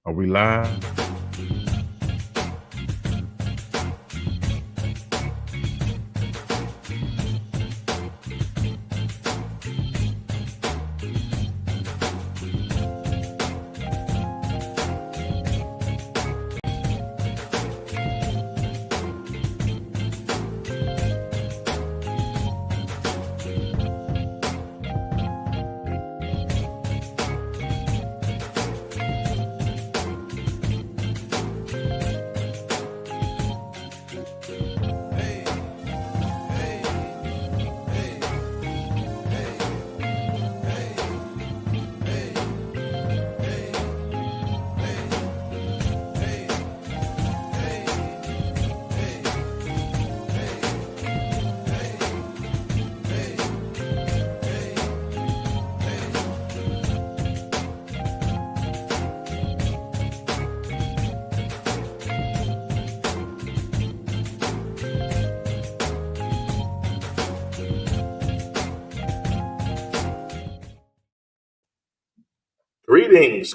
Are we live?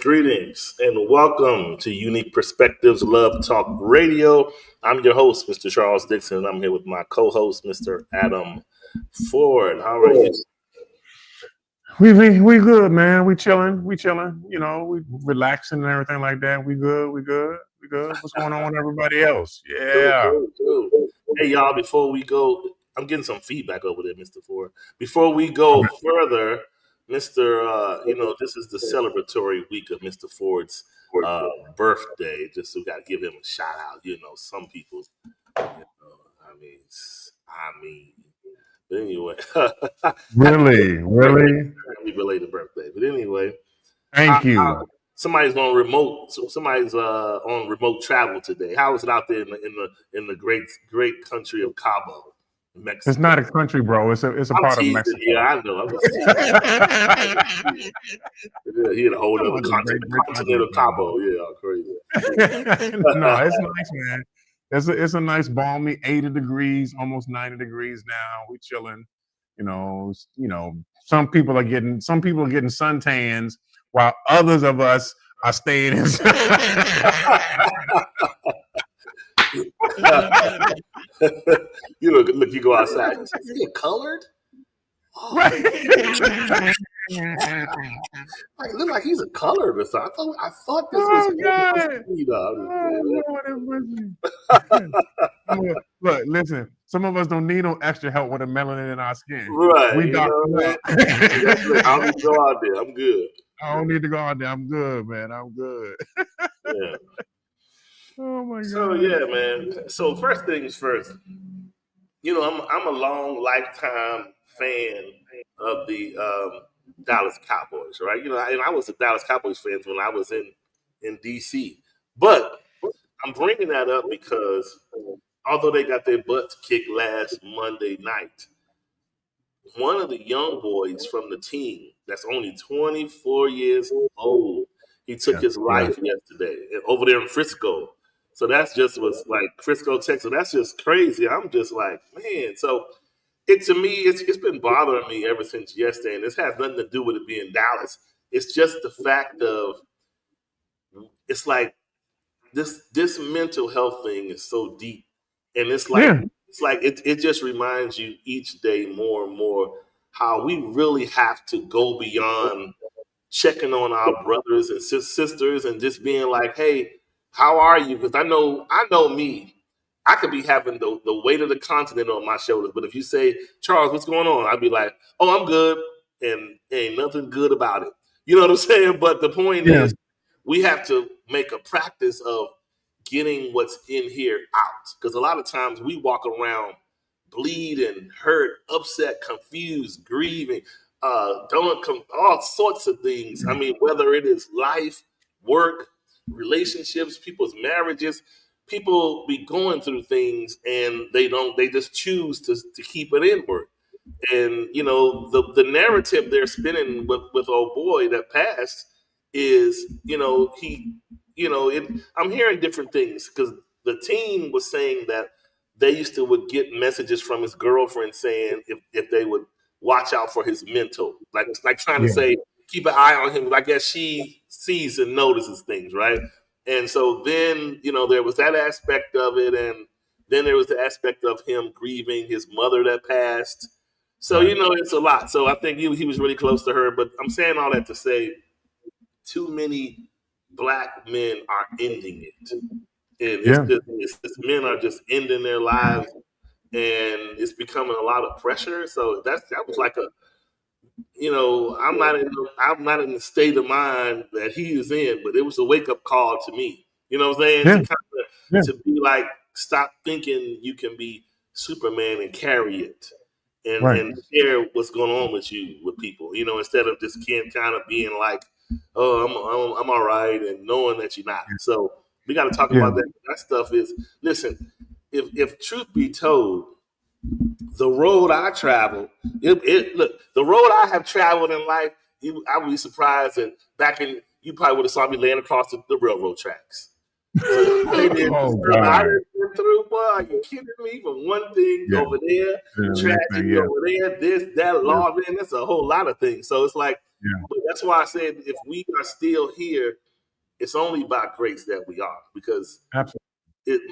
Greetings, and welcome to Unique Perspectives Love Talk Radio. I'm your host, Mr. Charles Dixon, and I'm here with my co-host, Mr. Adam Ford. How are you? We good, man. We chilling. You know, we relaxing and everything like that. We good. What's going on with everybody else? Yeah. Cool. Hey, y'all, before we go, I'm getting some feedback over there, Mr. Ford. Before we go Okay. further, this is the celebratory week of Mr. Ford's birthday. Just so we got to give him a shout out. You know, some people, I mean, but anyway, Really. happy belated birthday. But anyway, how, Thank you. somebody's on remote. So somebody's on remote travel today. How is it out there in the great country of Cabo, It's Mexico? not a country, bro. It's a I'm part of teasing. Yeah, Mexico. I know. I'm just teasing. Yeah, he in a whole Talking other about the continent, great continent country, of Cabo. Yeah, crazy. No, it's nice, man. It's a nice balmy 80 degrees, almost 90 degrees now. We chilling. You know, some people are getting suntans while others of us are staying inside. Look, you go outside. Is he colored? Oh, Right. like, look like he's a colored or something. I thought this was. Oh God. You know, I'm just Oh saying, Lord have mercy. Look, listen. Some of us don't need no extra help with the melanin in our skin. right. We You Dr. know, Matt. I don't need to go out there. I'm good. I don't need to go out there. I'm good, man. I'm good. Yeah. Oh my So God. yeah, man. So first things first. I'm a long lifetime fan of the Dallas Cowboys, right? And I was a Dallas Cowboys fan when I was in DC. But I'm bringing that up because although they got their butts kicked last Monday night, one of the young boys from the team that's only 24 years old, he took his Yeah. life yesterday over there in Frisco. So that's just was like Frisco, Texas. That's just crazy. I'm just like, man. So it to me, it's been bothering me ever since yesterday, and this has nothing to do with it being Dallas. It's just the fact of it's like this mental health thing is so deep, and Yeah. it just reminds you each day more and more how we really have to go beyond checking on our brothers and sisters and just being like, hey, how are you? Because I know me. I could be having the weight of the continent on my shoulders, but if you say, Charles, what's going on? I'd be like, oh, I'm good, and ain't nothing good about it. You know what I'm saying? But the point Yeah. is, we have to make a practice of getting what's in here out. Because a lot of times we walk around bleeding, hurt, upset, confused, grieving, all sorts of things. I mean, whether it is life, work, relationships, people's marriages, people be going through things and they just choose to keep it inward. And the narrative they're spinning with old boy that passed is I'm hearing different things because the team was saying that they used to would get messages from his girlfriend saying if they would watch out for his mental, like trying to Yeah. say keep an eye on him. I guess she sees and notices things, right? And so then, there was that aspect of it, and then there was the aspect of him grieving his mother that passed. So, Right. it's a lot. So I think he was really close to her. But I'm saying all that to say too many black men are ending it. And it's men are just ending their lives, and it's becoming a lot of pressure. So that was like I'm not in the state of mind that he is in, but it was a wake up call to me. You know what I'm saying? Yeah. To kind of to be like, stop thinking you can be Superman and carry it, and share what's going on with you with people. Instead of just kind of being like, oh, I'm all right, and knowing that you're not. So we got to talk about that. That stuff is, listen. If truth be told, the road I traveled, look, the road I have traveled in life, I would be surprised that you probably would have saw me laying across the railroad tracks. So, I went through, boy, are you kidding me? From one thing over there, tragedy over there, this, that, law, man, that's a whole lot of things. So it's like, but that's why I said, if we are still here, it's only by grace that we are, because absolutely.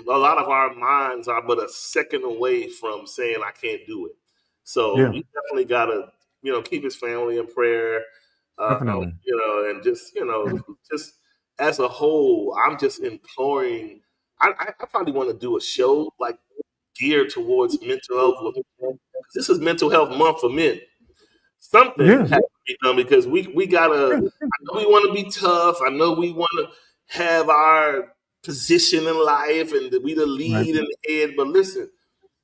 A lot of our minds are but a second away from saying I can't do it. So we definitely gotta, keep his family in prayer. Definitely. And just as a whole, I'm just imploring. I probably want to do a show like geared towards mental health. This is Mental Health Month for men. Something has to be done, because we gotta. I know we want to be tough. I know we want to have our position in life and we the lead in the head. But listen,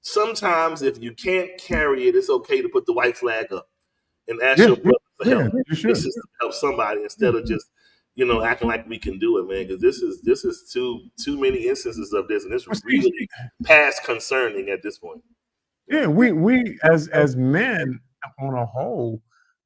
sometimes if you can't carry it, it's okay to put the white flag up and ask your brother for help. This is to help somebody instead of just acting like we can do it, man. Because this is too many instances of this, and it's really past concerning at this point. Yeah, we as men on a whole,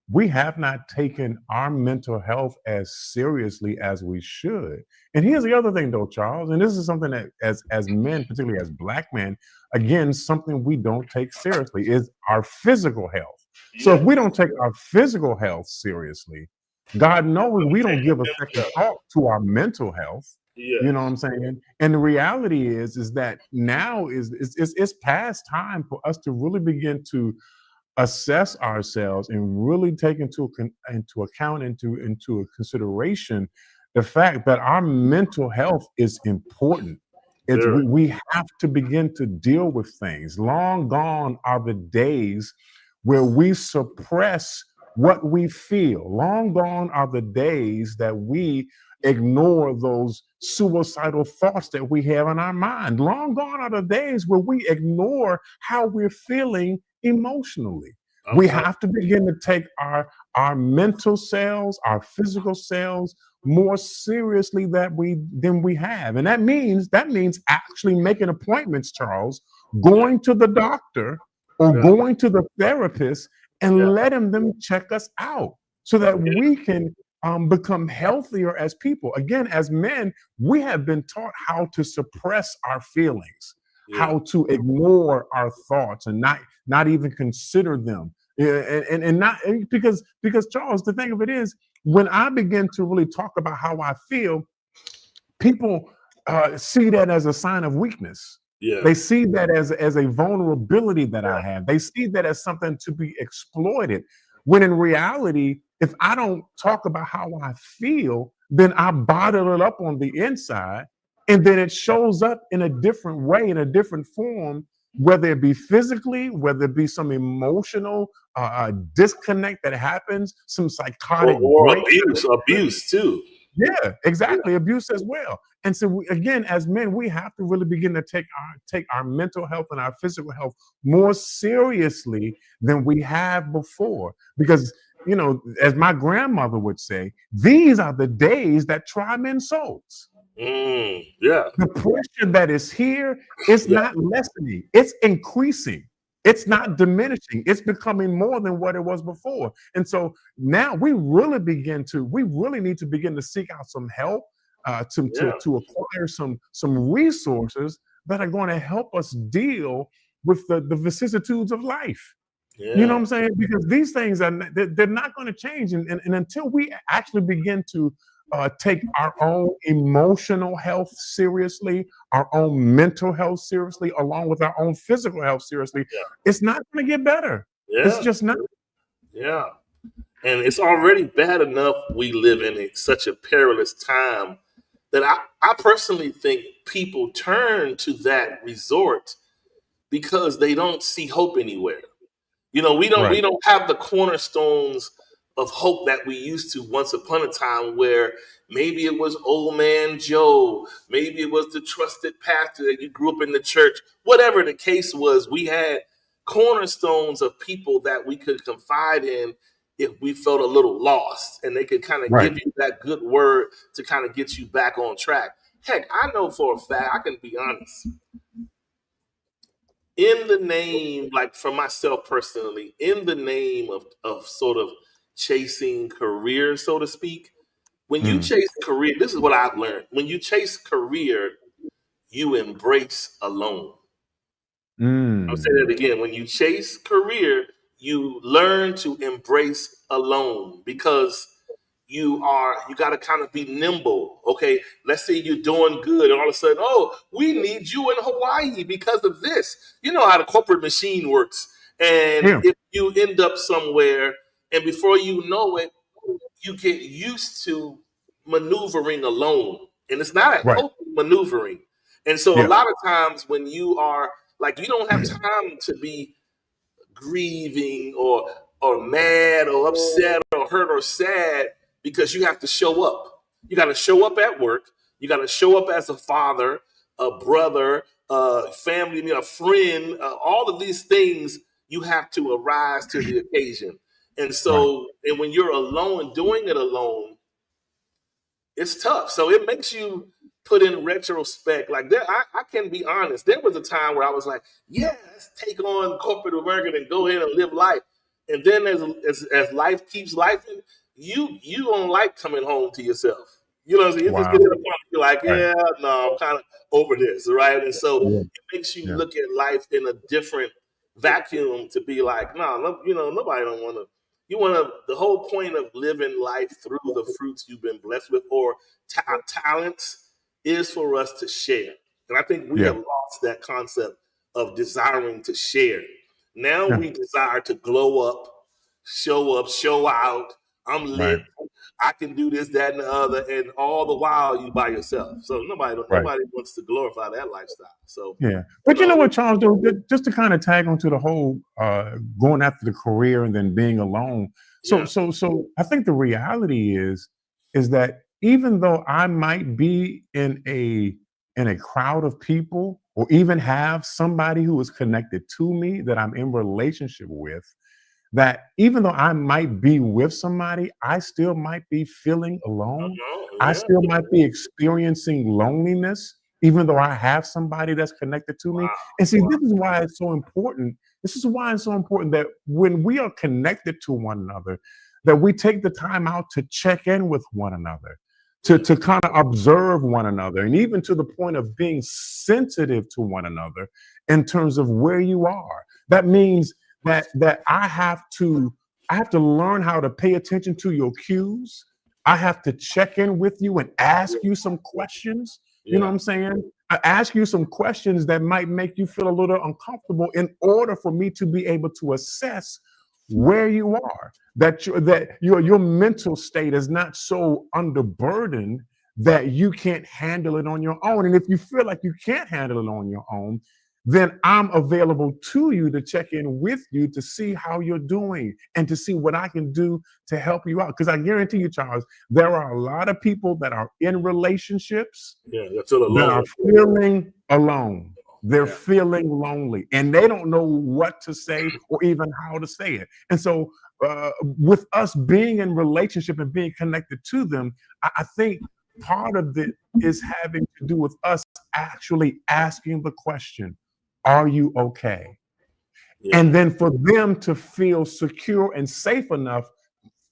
we have not taken our mental health as seriously as we should. And here's the other thing, though, Charles, and this is something that as men, particularly as black men, again, something we don't take seriously is our physical health. So if we don't take our physical health seriously, God knows we don't give a second thought to our mental health. You know what I'm saying? And the reality is that now it's past time for us to really begin to assess ourselves and really take into account, into a consideration, the fact that our mental health is important. We have to begin to deal with things. Long gone are the days where we suppress what we feel. Long gone are the days that we ignore those suicidal thoughts that we have in our mind. Long gone are the days where we ignore how we're feeling emotionally. We have to begin to take our mental selves, our physical selves more seriously than we have. And that means actually making appointments, Charles, going to the doctor or going to the therapist and letting them check us out so that we can become healthier as people. Again, as men, we have been taught how to suppress our feelings, how to ignore our thoughts and not even consider them. And not because Charles, the thing of it is, when I begin to really talk about how I feel, people see that as a sign of weakness. They see that as a vulnerability that I have. They see that as something to be exploited. When in reality, if I don't talk about how I feel, then I bottle it up on the inside, and then it shows up in a different way, in a different form, whether it be physically, whether it be some emotional disconnect that happens, some psychotic or abuse too. Yeah, exactly. Abuse as well. And so again, as men, we have to really begin to take our mental health and our physical health more seriously than we have before. Because, as my grandmother would say, these are the days that try men's souls. The pressure that is here is not lessening, it's increasing. It's not diminishing. It's becoming more than what it was before. And so now we really need to begin to seek out some help to acquire some resources that are going to help us deal with the vicissitudes of life. You know Yeah. what I'm saying? Because these things are they're not going to change, and until we actually begin to take our own emotional health seriously, our own mental health seriously, along with our own physical health seriously, it's not going to get better. It's Yeah. just not. Yeah. And it's already bad enough we live in such a perilous time that I personally think people turn to that resort because they don't see hope anywhere. You know, we Right. don't have the cornerstones of hope that we used to once upon a time, where maybe it was old man Joe, maybe it was the trusted pastor that you grew up in the church. Whatever the case was, we had cornerstones of people that we could confide in if we felt a little lost, and they could kind of Right. give you that good word to kind of get you back on track. Heck, I know for a fact, I can be honest, in the name, like for myself personally, in the name of sort of chasing career, so to speak, when you Mm. chase career, this is what I've learned. When you chase career, you embrace alone. I'll say that Mm. again. When you chase career, you learn to embrace alone, because you got to kind of be nimble. Okay, let's say you're doing good, and all of a sudden, oh, we need you in Hawaii because of this. You know how the corporate machine works, and Yeah. if you end up somewhere, and before you know it, you get used to maneuvering alone, and it's not a Right. healthy maneuvering. And so, a Yeah. lot of times, when you are like, you don't have time to be grieving or mad or upset or hurt or sad, because you have to show up. You got to show up at work. You got to show up as a father, a brother, a family, a friend. All of these things, you have to arise to the occasion. And Right. so, and when you're alone, doing it alone, it's tough. So it makes you put in retrospect. Like, I can be honest. There was a time where I was like, yeah, let's take on corporate America and go ahead and live life. And then as life keeps life, you don't like coming home to yourself. You know what I'm saying? You just get to Wow. the point where you're like, Right. yeah, no, I'm kind of over this, right? And so Yeah. it makes you Yeah. look at life in a different vacuum, to be like, no, nobody don't want to. You want to. The whole point of living life through the fruits you've been blessed with, or talents, is for us to share. And I think we Yeah. have lost that concept of desiring to share. Now Yeah. we desire to glow up, show out. I'm Right. lit. I can do this, that, and the other, and all the while you by yourself. So Right. nobody wants to glorify that lifestyle. So, Yeah. you But you know know, what, Charles, though, just to kind of tag onto the whole going after the career and then being alone. yeah, So I think the reality is that even though I might be in a crowd of people, or even have somebody who is connected to me that I'm in relationship with, that even though I might be with somebody, I still might be feeling alone. I yeah, still might be experiencing loneliness, even though I have somebody that's connected to me. wow, And see, this is why it's so important. This is why it's so important that when we are connected to one another, that we take the time out to check in with one another, yeah, to kind of observe one another, and even to the point of being sensitive to one another in terms of where you are. That means that I have to learn how to pay attention to your cues. I have to check in with you and ask you some questions. You know what yeah, I'm saying? I ask you some questions that might make you feel a little uncomfortable in order for me to be able to assess where you are. That your mental state is not so underburdened that you can't handle it on your own. And if you feel like you can't handle it on your own, then I'm available to you to check in with you to see how you're doing and to see what I can do to help you out. Because I guarantee you, Charles, there are a lot of people that are in relationships yeah. You feel that alone. are feeling alone. They're Yeah, feeling lonely and they don't know what to say or even how to say it. And so, with us being in relationship and being connected to them, I think part of it is having to do with us actually asking the question, are you okay? yeah, And then for them to feel secure and safe enough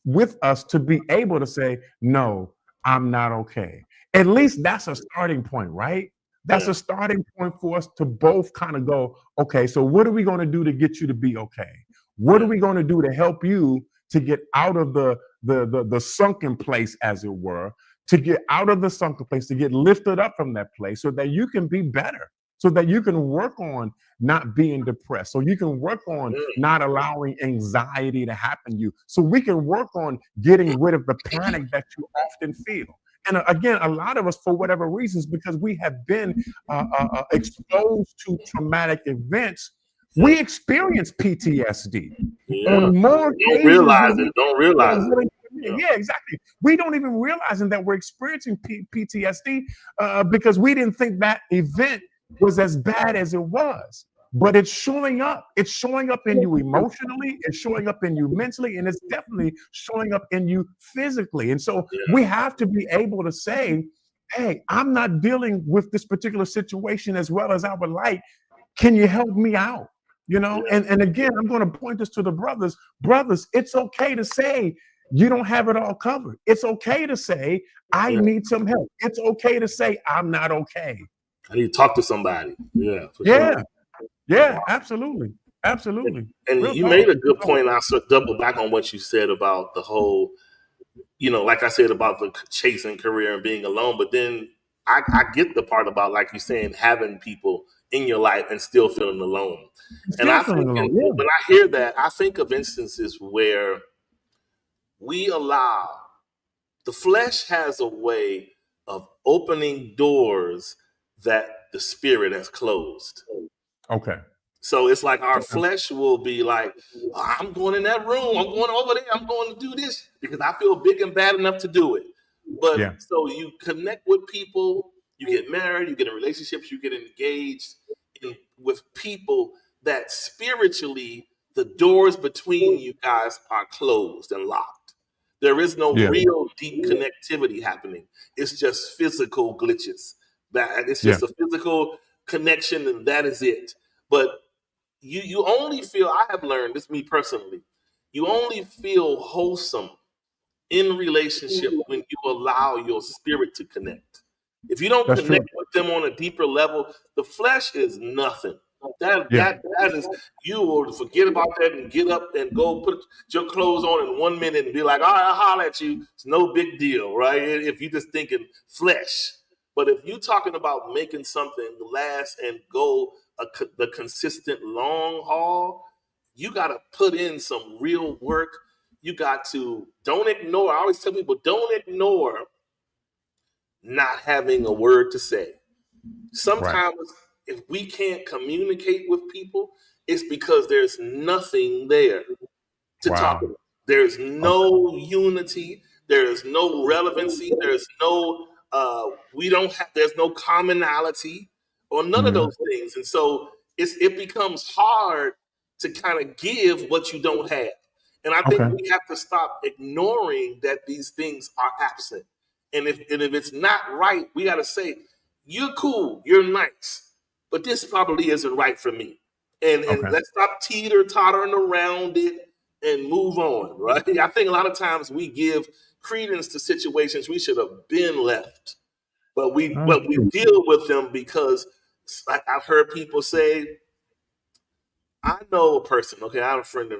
with us to be able to say, no, I'm not okay. At least that's a starting point, right? That's yeah, a starting point for us to both kind of go, okay, so what are we going to do to get you to be okay? What are we going to do to help you to get out of the sunken place, as it were, to get out of the sunken place, to get lifted up from that place so that you can be better, so that you can work on not being depressed, so you can work on not allowing anxiety to happen to you, so we can work on getting rid of the panic that you often feel. And again, a lot of us, for whatever reasons, because we have been exposed to traumatic events, we experience PTSD on more Don't occasions realize than it. Don't realize it. really. Yeah, exactly. We don't even realizing that we're experiencing PTSD because we didn't think that event was as bad as it was. But it's showing up. It's showing up in you emotionally. It's showing up in you mentally, and it's definitely showing up in you physically. And so we have to be able to say, "Hey, I'm not dealing with this particular situation as well as I would like. Can you help me out?" You know, and again, I'm going to point this to the brothers. Brothers, it's okay to say you don't have it all covered. It's okay to say I need some help. It's okay to say I'm not okay. I need to talk to somebody. Yeah, for Yeah, sure. yeah, absolutely, absolutely. And Real you talk. made a good point. I'll double back on what you said about the whole, like I said about the chasing career and being alone. But then I get the part about, like you're saying, having people in your life and still feeling alone. And I think when I hear that, I think of instances where we allow the flesh has a way of opening doors that the spirit has closed. Okay. So it's like our flesh will be like, oh, I'm going in that room. I'm going over there. I'm going to do this because I feel big and bad enough to do it. But so you connect with people, you get married, you get in relationships, you get engaged with people that spiritually the doors between you guys are closed and locked. There is no real deep connectivity happening. It's just physical glitches. That it's just a physical connection, and that is it. But you only feel, I have learned, this me personally, you only feel wholesome in relationship when you allow your spirit to connect. If you don't connect with them on a deeper level, the flesh is nothing. That is, you will forget about that and get up and go put your clothes on in 1 minute and be like, all right, I'll holler at you. It's no big deal, right? If you're just thinking flesh. But if you're talking about making something last and go the consistent long haul, you got to put in some real work. You got to, don't ignore. I always tell people, don't ignore not having a word to say. Sometimes if we can't communicate with people, it's because there's nothing there to talk about. There's no unity. There's no relevancy. There's no, there's no commonality or none of those things. And so it becomes hard to kind of give what you don't have. And I think we have to stop ignoring that these things are absent. And if it's not right, we got to say, you're cool, you're nice, but this probably isn't right for me. And let's stop teeter-tottering around it and move on, right? I think a lot of times we give credence to situations we should have been left, but we deal with them because, like I've heard people say, I know a person, okay, I have a friend,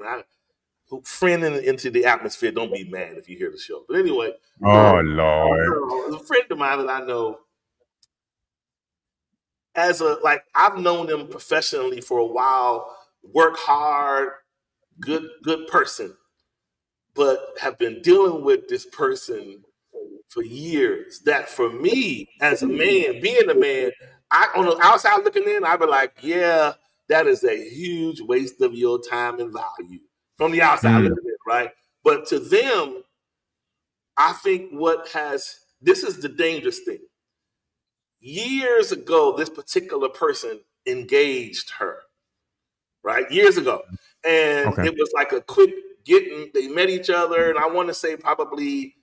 into the atmosphere. Don't be mad if you hear the show. But anyway, Lord, a friend of mine that I know, I've known them professionally for a while, work hard, good person, but have been dealing with this person for years. That for me, as a man, being a man, on the outside looking in, I'd be like, yeah, that is a huge waste of your time and value from the outside looking in, right? But to them, I think this is the dangerous thing. Years ago, this particular person engaged her, right? Years ago. And it was like a quick they met each other. And I want to say probably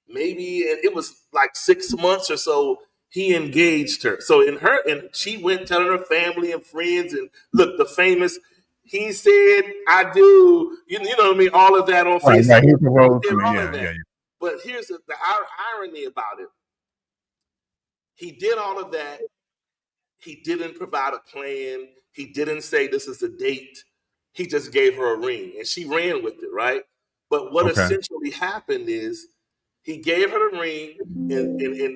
maybe it was like 6 months or so, he engaged her. So and she went telling her family and friends, and look, the famous, he said, I do, you know what I mean? All of that on Facebook. But here's the irony about it. He did all of that. He didn't provide a plan. He didn't say this is the date. he just gave her a ring and she ran with it, right? But what essentially happened is he gave her the ring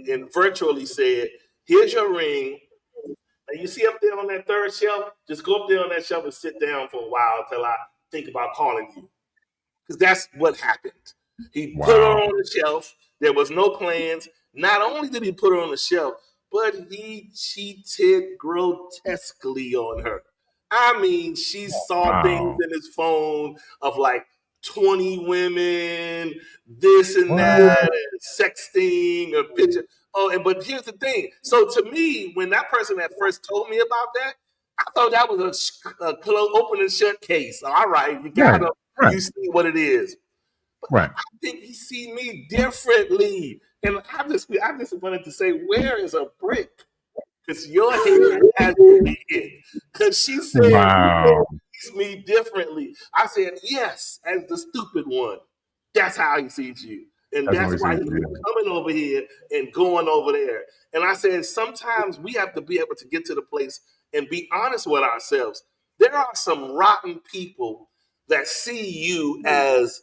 and virtually said, here's your ring. And you see up there on that third shelf, just go up there on that shelf and sit down for a while until I think about calling you. Because that's what happened. He put her on the shelf. There was no plans. Not only did he put her on the shelf, but he cheated grotesquely on her. I mean, she saw things in his phone of like 20 women, this and that, and sexting, a picture. Oh, but here's the thing. So to me, when that person that first told me about that, I thought that was a open and shut case. All right, you gotta, you see what it is. But I think he see me differently, and I just wanted to say, where is a brick? Because your head has to be hit. Because she said, he sees me differently. I said, yes, as the stupid one. That's how he sees you. And that's why he's coming over here and going over there. And I said, sometimes we have to be able to get to the place and be honest with ourselves. There are some rotten people that see you as,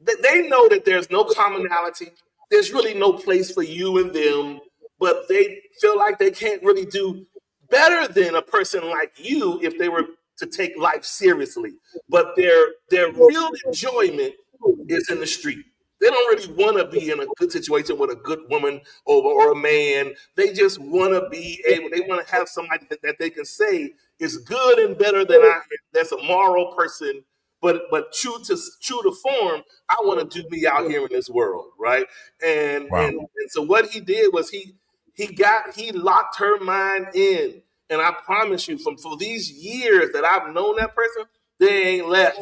they know that there's no commonality. There's really no place for you and them, but they feel like they can't really do better than a person like you if they were to take life seriously. But their real enjoyment is in the street. They don't really want to be in a good situation with a good woman or a man. They just want to be able, they want to have somebody that they can say is good and better than I am. That's a moral person, but true to form, I want to do me out here in this world, right? And so what he did was he locked her mind in. And I promise you, for these years that I've known that person, they ain't left.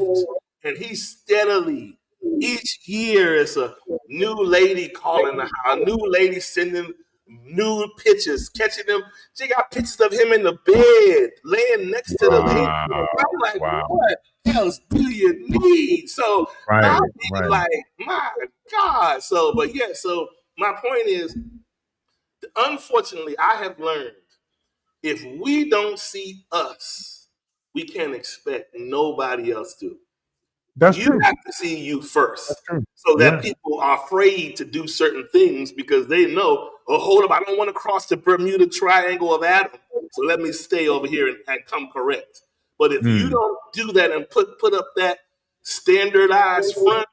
And he steadily, each year it's a new lady calling the house, a new lady sending nude pictures, catching them. She got pictures of him in the bed, laying next to the lady. I'm like, what else do you need? So I'll be like, my God. So, but yeah, so my point is, unfortunately, I have learned if we don't see us, we can't expect nobody else to. That's true. You have to see you first, so that people are afraid to do certain things because they know, oh, hold up, I don't want to cross the Bermuda Triangle of Adam, so let me stay over here and come correct. But if you don't do that and put up that standardized front,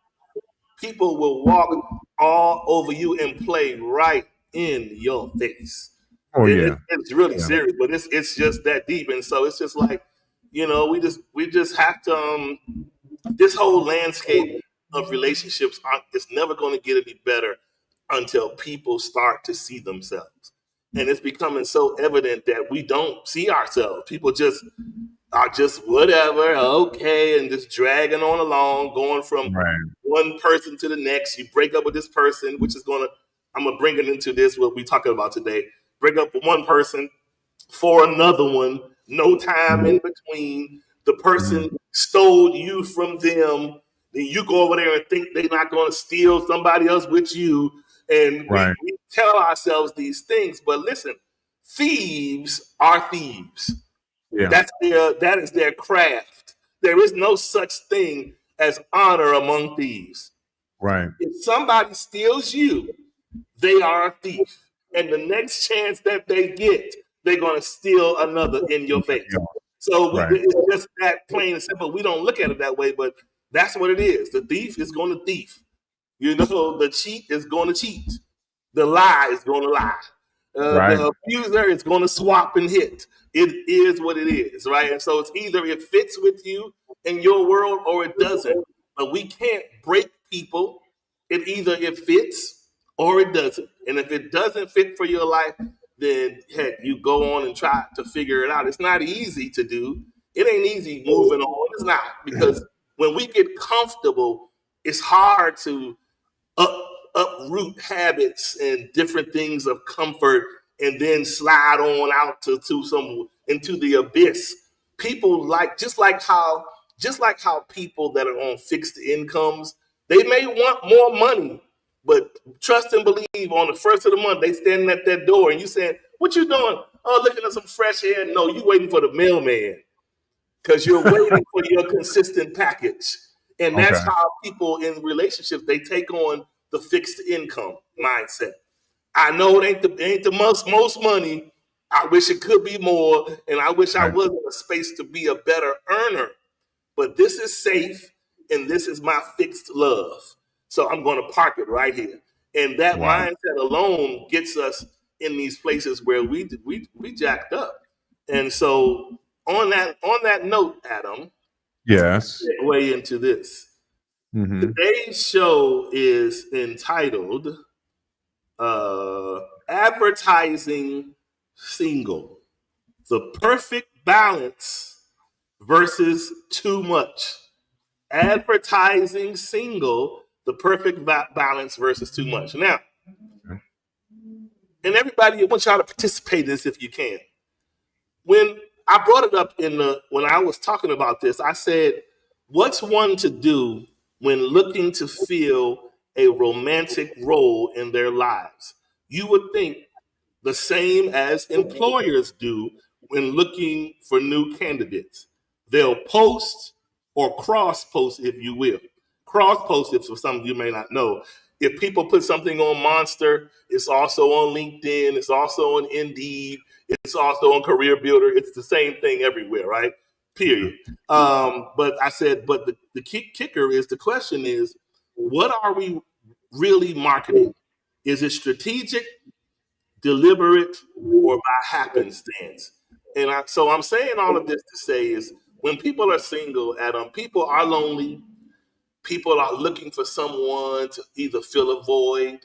people will walk all over you and play right in your face. Oh, yeah. It's really serious, but it's just that deep. And so it's just like, you know, we just have to this whole landscape of relationships is never going to get any better until people start to see themselves. And it's becoming so evident that we don't see ourselves. People just are just whatever, okay, and just dragging on along, going from one person to the next. You break up with this person, which is I'm going to bring it into this, what we're talking about today. Break up with one person for another one, no time in between. The person stole you from them. Then you go over there and think they're not going to steal somebody else with you. And we tell ourselves these things. But listen, thieves are thieves. Yeah. That is their craft. There is no such thing as honor among thieves. Right. If somebody steals you, they are a thief. And the next chance that they get, they're going to steal another in your face. So it's just that plain and simple. We don't look at it that way, but that's what it is. The thief is going to thief. You know, the cheat is going to cheat. The lie is going to lie. The abuser is going to swap and hit. It is what it is, right? And so it's either it fits with you in your world or it doesn't. But we can't break people. It fits or it doesn't. And if it doesn't fit for your life, then heck, you go on and try to figure it out. It's not easy to do. It ain't easy moving on. It's not, because when we get comfortable, it's hard to uproot habits and different things of comfort and then slide on out into the abyss. People just like how people that are on fixed incomes, they may want more money, but trust and believe on the first of the month, they standing at that door and you saying, what you doing? Oh, looking at some fresh air. No, you waiting for the mailman. because you're waiting for your consistent package. And that's Okay. how people in relationships, they take on the fixed income mindset. I know it ain't the most money. I wish it could be more, and I wish I Right. was in a space to be a better earner. But this is safe, and this is my fixed love. So I'm going to park it right here. And that Wow. mindset alone gets us in these places where we jacked up. And so on that note, Adam, Yes. way into this. Hmm. Today's show is entitled Advertising Single, the perfect balance versus too much. Advertising single, the perfect balance versus too much. Now, and everybody, I want y'all to participate in this if you can. When I brought it up when I was talking about this, I said, what's one to do when looking to fill a romantic role in their lives? You would think the same as employers do when looking for new candidates. They'll post or cross post, if you will. Cross post, if for some of you may not know, if people put something on Monster, it's also on LinkedIn, it's also on Indeed, it's also on Career Builder. It's the same thing everywhere, right? Period. But I said, but the kicker is, the question is, what are we really marketing? Is it strategic, deliberate, or by happenstance? So I'm saying all of this to say is, when people are single, Adam, people are lonely. People are looking for someone to either fill a void,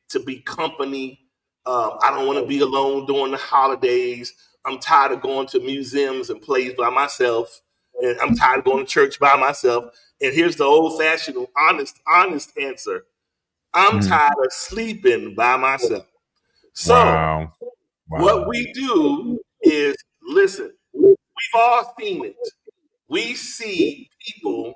to be company. I don't want to be alone during the holidays. I'm tired of going to museums and plays by myself. And I'm tired of going to church by myself. And here's the old-fashioned, honest answer. I'm Mhm. tired of sleeping by myself. So Wow. what Wow. we do is, listen, we've all seen it. We see people,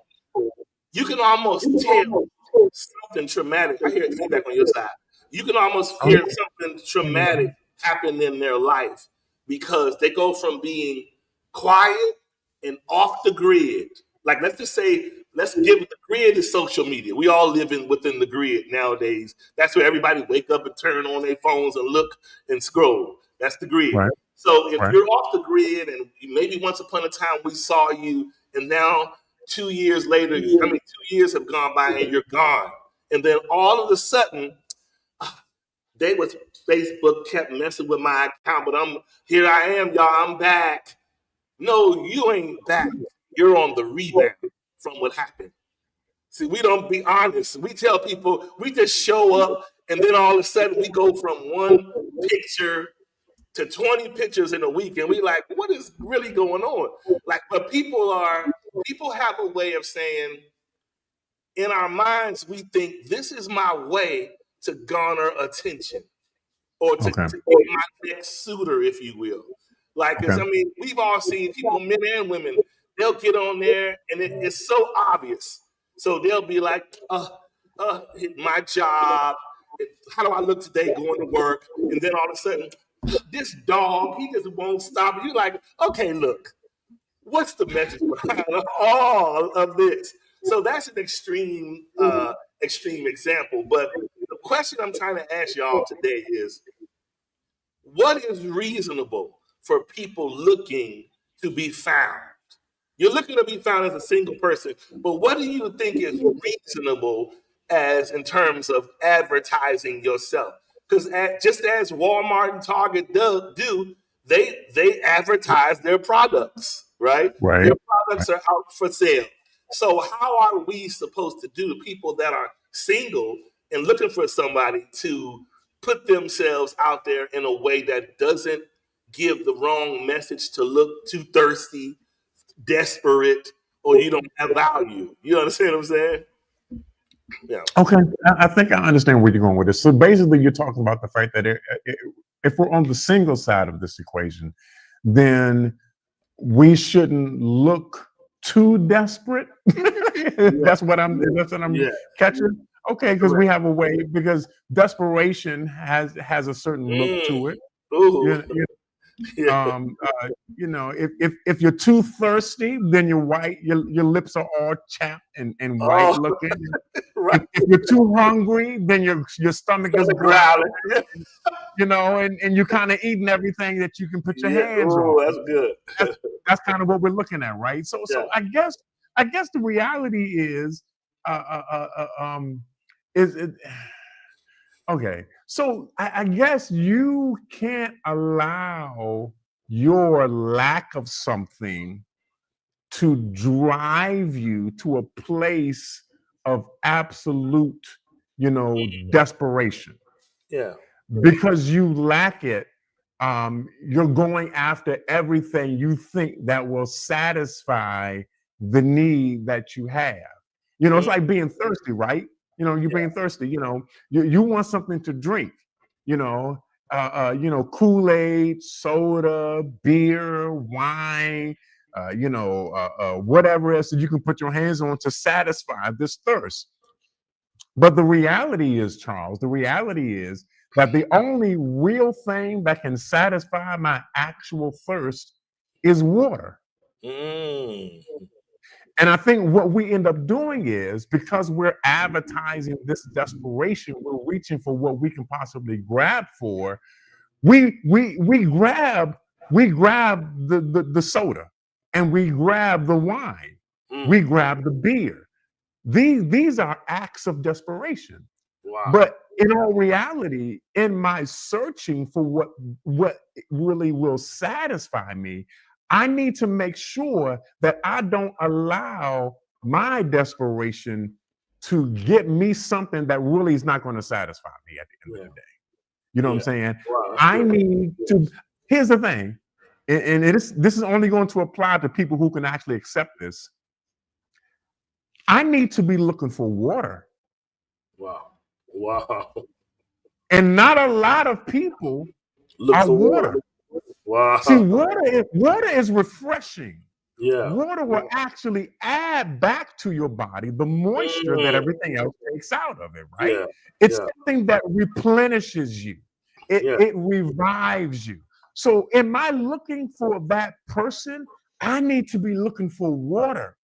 you can almost tell something traumatic. I hear feedback on your side. You can almost Oh, hear something traumatic happen in their life because they go from being quiet and off the grid. Like, let's just say, let's give the grid is social media. We all live within the grid nowadays. That's where everybody wake up and turn on their phones and look and scroll. That's the grid. right. So if Right. you're off the grid, and maybe once upon a time we saw you, and now 2 years later, 2 years have gone by and you're gone. And then all of a sudden, they was Facebook kept messing with my account, but here I am, y'all. I'm back. No, you ain't back. You're on the rebound from what happened. See, we don't be honest. We tell people we just show up, and then all of a sudden we go from one picture to 20 pictures in a week, and we like, what is really going on? Like, but people have a way of saying, in our minds, we think this is my way to garner attention, or to Okay. get my next suitor, if you will. Like, Okay. we've all seen people, men and women, they'll get on there and it's so obvious. So they'll be like, my job, how do I look today going to work? And then all of a sudden, this dog, he just won't stop. You're like, okay, look, what's the message behind all of this? So that's an extreme example. But the question I'm trying to ask y'all today is, what is reasonable for people looking to be found? You're looking to be found as a single person, but what do you think is reasonable as in terms of advertising yourself? Because just as Walmart and Target do, they advertise their products, right? Right. Their products are out for sale. So how are we supposed to do, the people that are single and looking for somebody, to put themselves out there in a way that doesn't give the wrong message, to look too thirsty, desperate, or you don't have value? You understand what I'm saying? Yeah. Okay. I think I understand where you're going with this. So basically, you're talking about the fact that if we're on the single side of this equation, then we shouldn't look too desperate. That's what I'm Yeah. catching. Okay, because we have a way, because desperation has a certain look Mm. to it. Ooh. You Yeah. You know, if you're too thirsty, then you're white. Your lips are all chapped and white Oh, looking. right. If you're too hungry, then your stomach is The growling. growling. Yeah. You know, and you're kind of eating everything that you can put your Yeah. hands on. Oh, that's good. That's that's kind of what we're looking at, right? So Yeah. I guess the reality is, uh, uh, uh, is it okay? So I guess you can't allow your lack of something to drive you to a place of absolute, desperation Yeah. because you lack it. You're going after everything you think that will satisfy the need that you have. It's Mm, like being thirsty, right? You're yeah. being thirsty. You want something to drink. Kool-Aid, soda, beer, wine. Whatever else that you can put your hands on to satisfy this thirst. But the reality is, Charles, the reality is that the only real thing that can satisfy my actual thirst is water. Mm, And I think what we end up doing is because we're advertising this desperation, we're reaching for what we can possibly grab for. We grab the soda and we grab the wine, mm. we grab the beer. These are acts of desperation. Wow. But in all reality, in my searching for what really will satisfy me, I need to make sure that I don't allow my desperation to get me something that really is not going to satisfy me at the end Yeah. of the day. You know what I'm Yeah. saying? Wow. That's I good. need to. Here's the thing, and this is only going to apply to people who can actually accept this. I need to be looking for water. Wow. Wow. And not a lot of people Look are for water. water. See, Wow. water is refreshing. Yeah. Water will actually add back to your body the moisture that Mm, everything else takes out of it, right? yeah. It's Yeah. something that replenishes you. It Yeah. it revives you. So am I looking for that person? I need to be looking for water.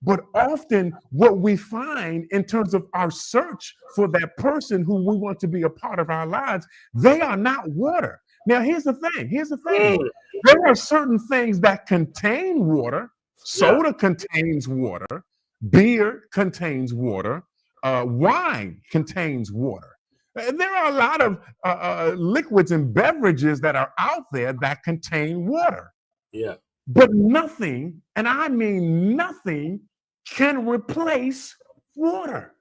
But often, what we find in terms of our search for that person who we want to be a part of our lives, they are not water. Now, here's the thing. Here's the thing. Mm, There are certain things that contain water. yeah. Soda contains water. Beer contains water. Wine contains water. There are a lot of liquids and beverages that are out there that contain water. Yeah. But nothing, and I mean nothing, can replace water.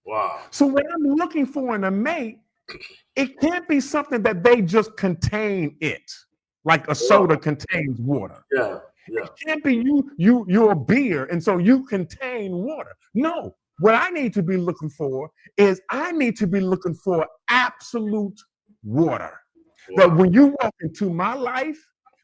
Wow. So when I'm looking for in a mate, it can't be something that they just contain it, like a soda Wow. contains water. Yeah. Yeah. It can't be you're a beer, and so you contain water. No, what I need to be looking for is I need to be looking for absolute water. That Wow. when you walk into my life,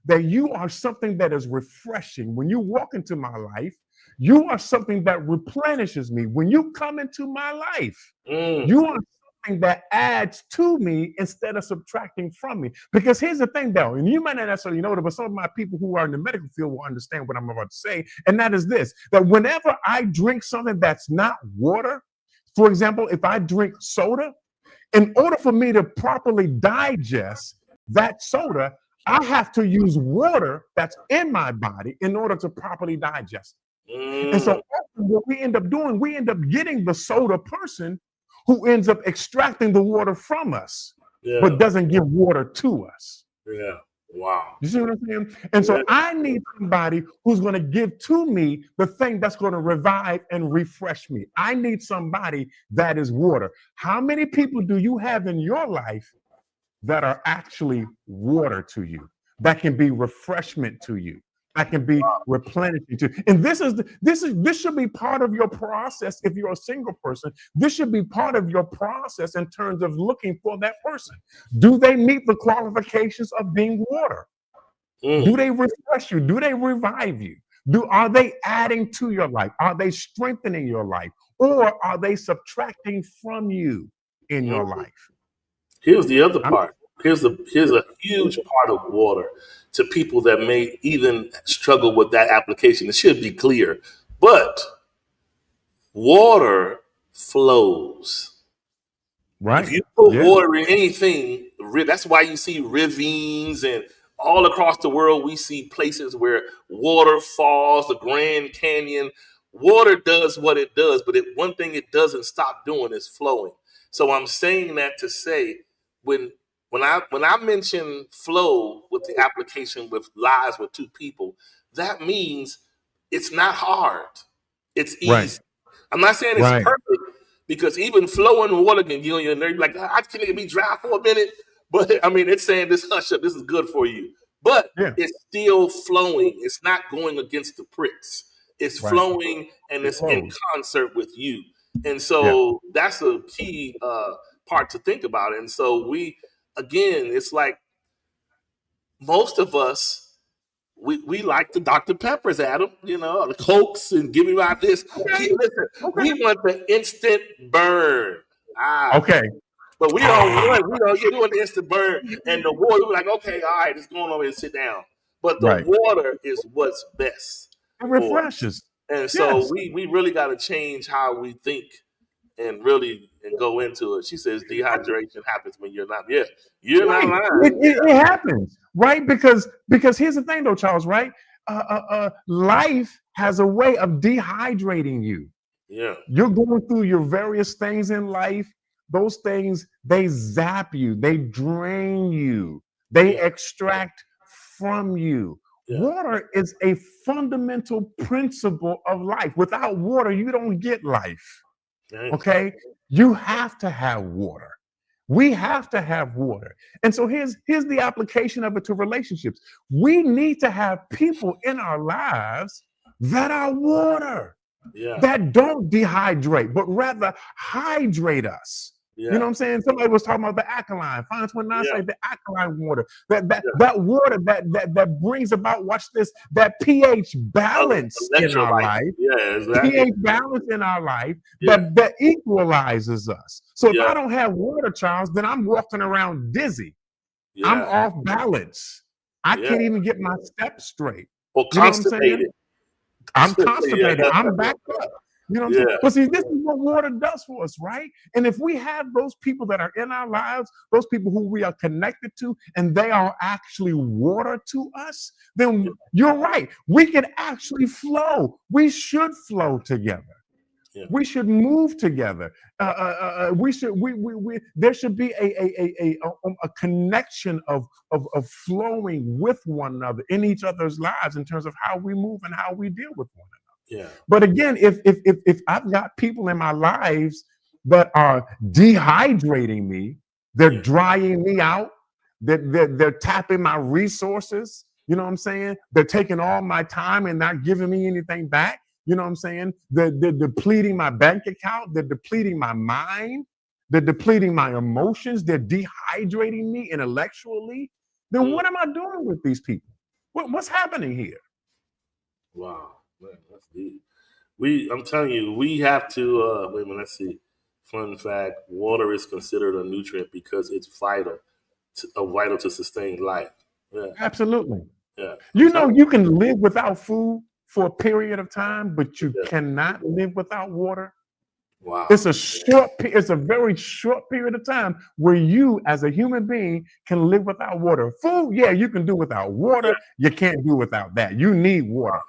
that you are something that is refreshing. When you walk into my life, you are something that replenishes me. When you come into my life, Mm, you are something that adds to me instead of subtracting from me. Because here's the thing, though, and you might not necessarily know it, but some of my people who are in the medical field will understand what I'm about to say. And that is this: that whenever I drink something that's not water, for example, if I drink soda, in order for me to properly digest that soda, I have to use water that's in my body in order to properly digest it. And so mm, often what we end up doing, we end up getting the soda person who ends up extracting the water from us, but yeah. doesn't give water to us. Yeah. Wow. You see what I'm saying? And Yeah. so I need somebody who's going to give to me the thing that's going to revive and refresh me. I need somebody that is water. How many people do you have in your life that are actually water to you, that can be refreshment to you, that can be replenishing to you? And this should be part of your process. If you're a single person, this should be part of your process in terms of looking for that person. Do they meet the qualifications of being water? Do Mm, they refresh you? Do they revive you? Are they adding to your life? Are they strengthening your life? Or are they subtracting from you in your mm. life? Here's the other I'm part. here's a huge part of water to people that may even struggle with that application. It should be clear, but water flows. Right. If you put Yeah. water in anything, that's why you see ravines and all across the world. We see places where water falls, the Grand Canyon. Water does what it does, but one thing it doesn't stop doing is flowing. So I'm saying that to say when I mention flow with the application with lives with two people, that means it's not hard. It's Right. easy. I'm not saying it's Right. perfect because even flowing water can get on your nerve. Like, I can't be dry for a minute. But I mean, it's saying this hush up, this is good for you. But Yeah. it's still flowing. It's not going against the pricks. It's Right. flowing and It it's in flows. concert with you. And Yeah. so that's a key part to think about. And so it's like most of us, we like the Dr. Peppers, Adam, the Cokes, and give me my this. Okay. Listen, we Okay. want the instant burn. Okay. But we want the instant burn. And the water, we're like, okay, all right, it's going over and sit down. But the Right. water is what's best It for us. refreshes. And so Yes. we really got to change how we think and really go into it. She says dehydration happens when you're not. Yeah, you're not Right. lying. It happens, right? Because here's the thing, though, Charles. Right? Life has a way of dehydrating you. Yeah, You're going through your various things in life. Those things, they zap you, they drain you, they Yeah. extract from you. Yeah. Water is a fundamental principle of life. Without water, you don't get life. Right. Okay? You have to have water. We have to have water. And so here's the application of it to relationships. We need to have people in our lives that are water, Yeah. that don't dehydrate, but rather hydrate us. Yeah. You know what I'm saying? Somebody was talking about the alkaline. Finds when I Yeah. say the alkaline water, that water that brings about, watch this, that pH balance in our Electrolyte. life. Yeah, exactly. pH balance in our life Yeah. that equalizes us. So if Yeah. I don't have water, Charles, then I'm walking around dizzy. I'm Yeah. off balance. I Yeah. can't even get my steps straight. Or You know what I'm saying? constipated. I'm constipated. Yeah. I'm backed up. You know what I'm saying? Yeah. But see, this is what water does for us, right? And if we have those people that are in our lives, those people who we are connected to, and they are actually water to us, then you're right. We can actually flow. We should flow together. Yeah. We should move together. We should. There should be a connection of flowing with one another in each other's lives in terms of how we move and how we deal with one another. Yeah. But again, if I've got people in my lives that are dehydrating me, they're Yeah. drying me out, they're tapping my resources. You know what I'm saying? They're taking all my time and not giving me anything back. You know what I'm saying? They're depleting my bank account. They're depleting my mind. They're depleting my emotions. They're dehydrating me intellectually. Then what am I doing with these people? What's happening here? Wow. Man, that's deep. I'm telling you, we have to wait a minute, let's see. Fun fact, water is considered a nutrient because it's vital to sustain life. Yeah. Absolutely. Yeah. You know, you can live without food for a period of time, but you Yeah. cannot live without water. Wow. It's a very short period of time where you, as a human being, can live without water. Food, yeah, you can do without water. You can't do without that. You need water.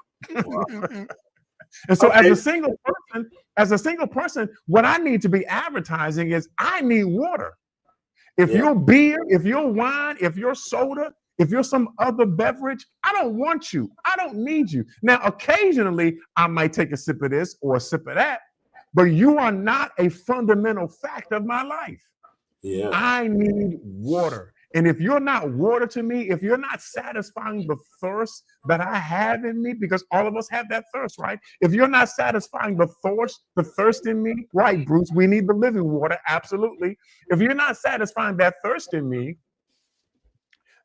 Wow. And so, Okay. as a single person, what I need to be advertising is I need water. If Yeah. you're beer, if you're wine, if you're soda, if you're some other beverage, I don't want you. I don't need you. Now, occasionally, I might take a sip of this or a sip of that, but you are not a fundamental fact of my life. Yeah. I need water. And if you're not water to me, if you're not satisfying the thirst that I have in me, because all of us have that thirst, right? If you're not satisfying the thirst in me, right, Bruce, we need the living water, absolutely. If you're not satisfying that thirst in me,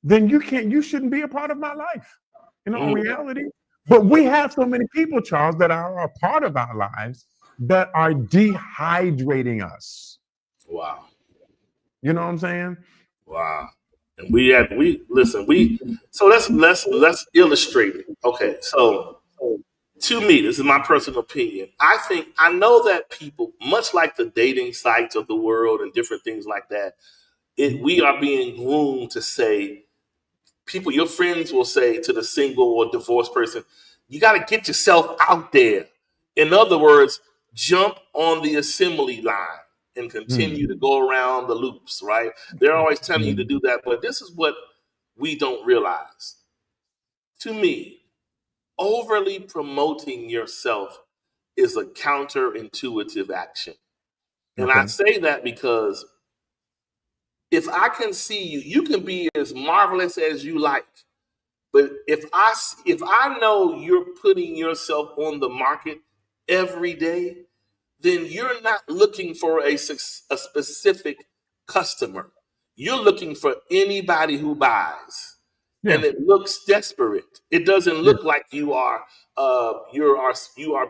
then you shouldn't be a part of my life, in reality. But we have so many people, Charles, that are a part of our lives that are dehydrating us. Wow. You know what I'm saying? Wow. And so let's illustrate it. Okay, so to me, this is my personal opinion. I know that people, much like the dating sites of the world and different things like that, we are being groomed to say, your friends will say to the single or divorced person, you got to get yourself out there. In other words, jump on the assembly line and continue to go around the loops, right? They're always telling you to do that, but this is what we don't realize. To me, overly promoting yourself is a counterintuitive action. And I say that because if I can see you, you can be as marvelous as you like. But if I know you're putting yourself on the market every day, then you're not looking for a specific customer. You're looking for anybody who buys, Yeah. and it looks desperate. It doesn't look like you are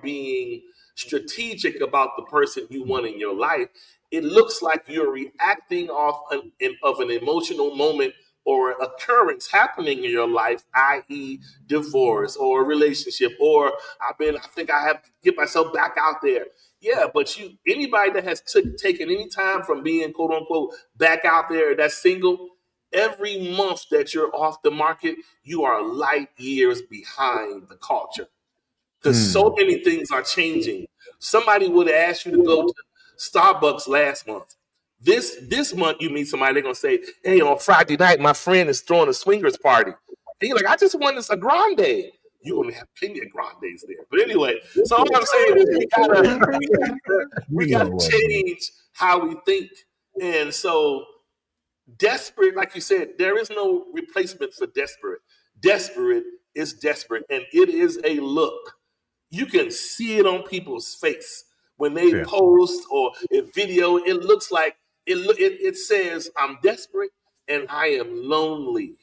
being strategic about the person you want in your life. It looks like you're reacting off of an emotional moment or occurrence happening in your life, i.e., divorce or a relationship, or I think I have to get myself back out there. Yeah, but anybody that has taken any time from being quote unquote back out there that's single, every month that you're off the market, you are light years behind the culture because so many things are changing. Somebody would have asked you to go to Starbucks last month. This month, you meet somebody, they're gonna say, "Hey, on Friday night, my friend is throwing a swingers party." And you're like, "I just wanted a grande." You're gonna have plenty of grandes there. But anyway, so all I'm saying is we gotta change how we think. And so desperate, like you said, there is no replacement for desperate. Desperate is desperate, and it is a look. You can see it on people's face when they post or in video. It looks like it says, "I'm desperate and I am lonely,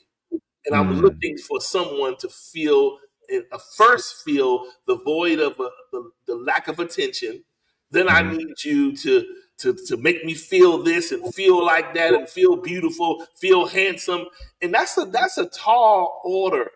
and I'm looking for someone to feel." And first feel the void of the lack of attention. Then I need you to make me feel this and feel like that and feel beautiful, feel handsome, and that's a tall order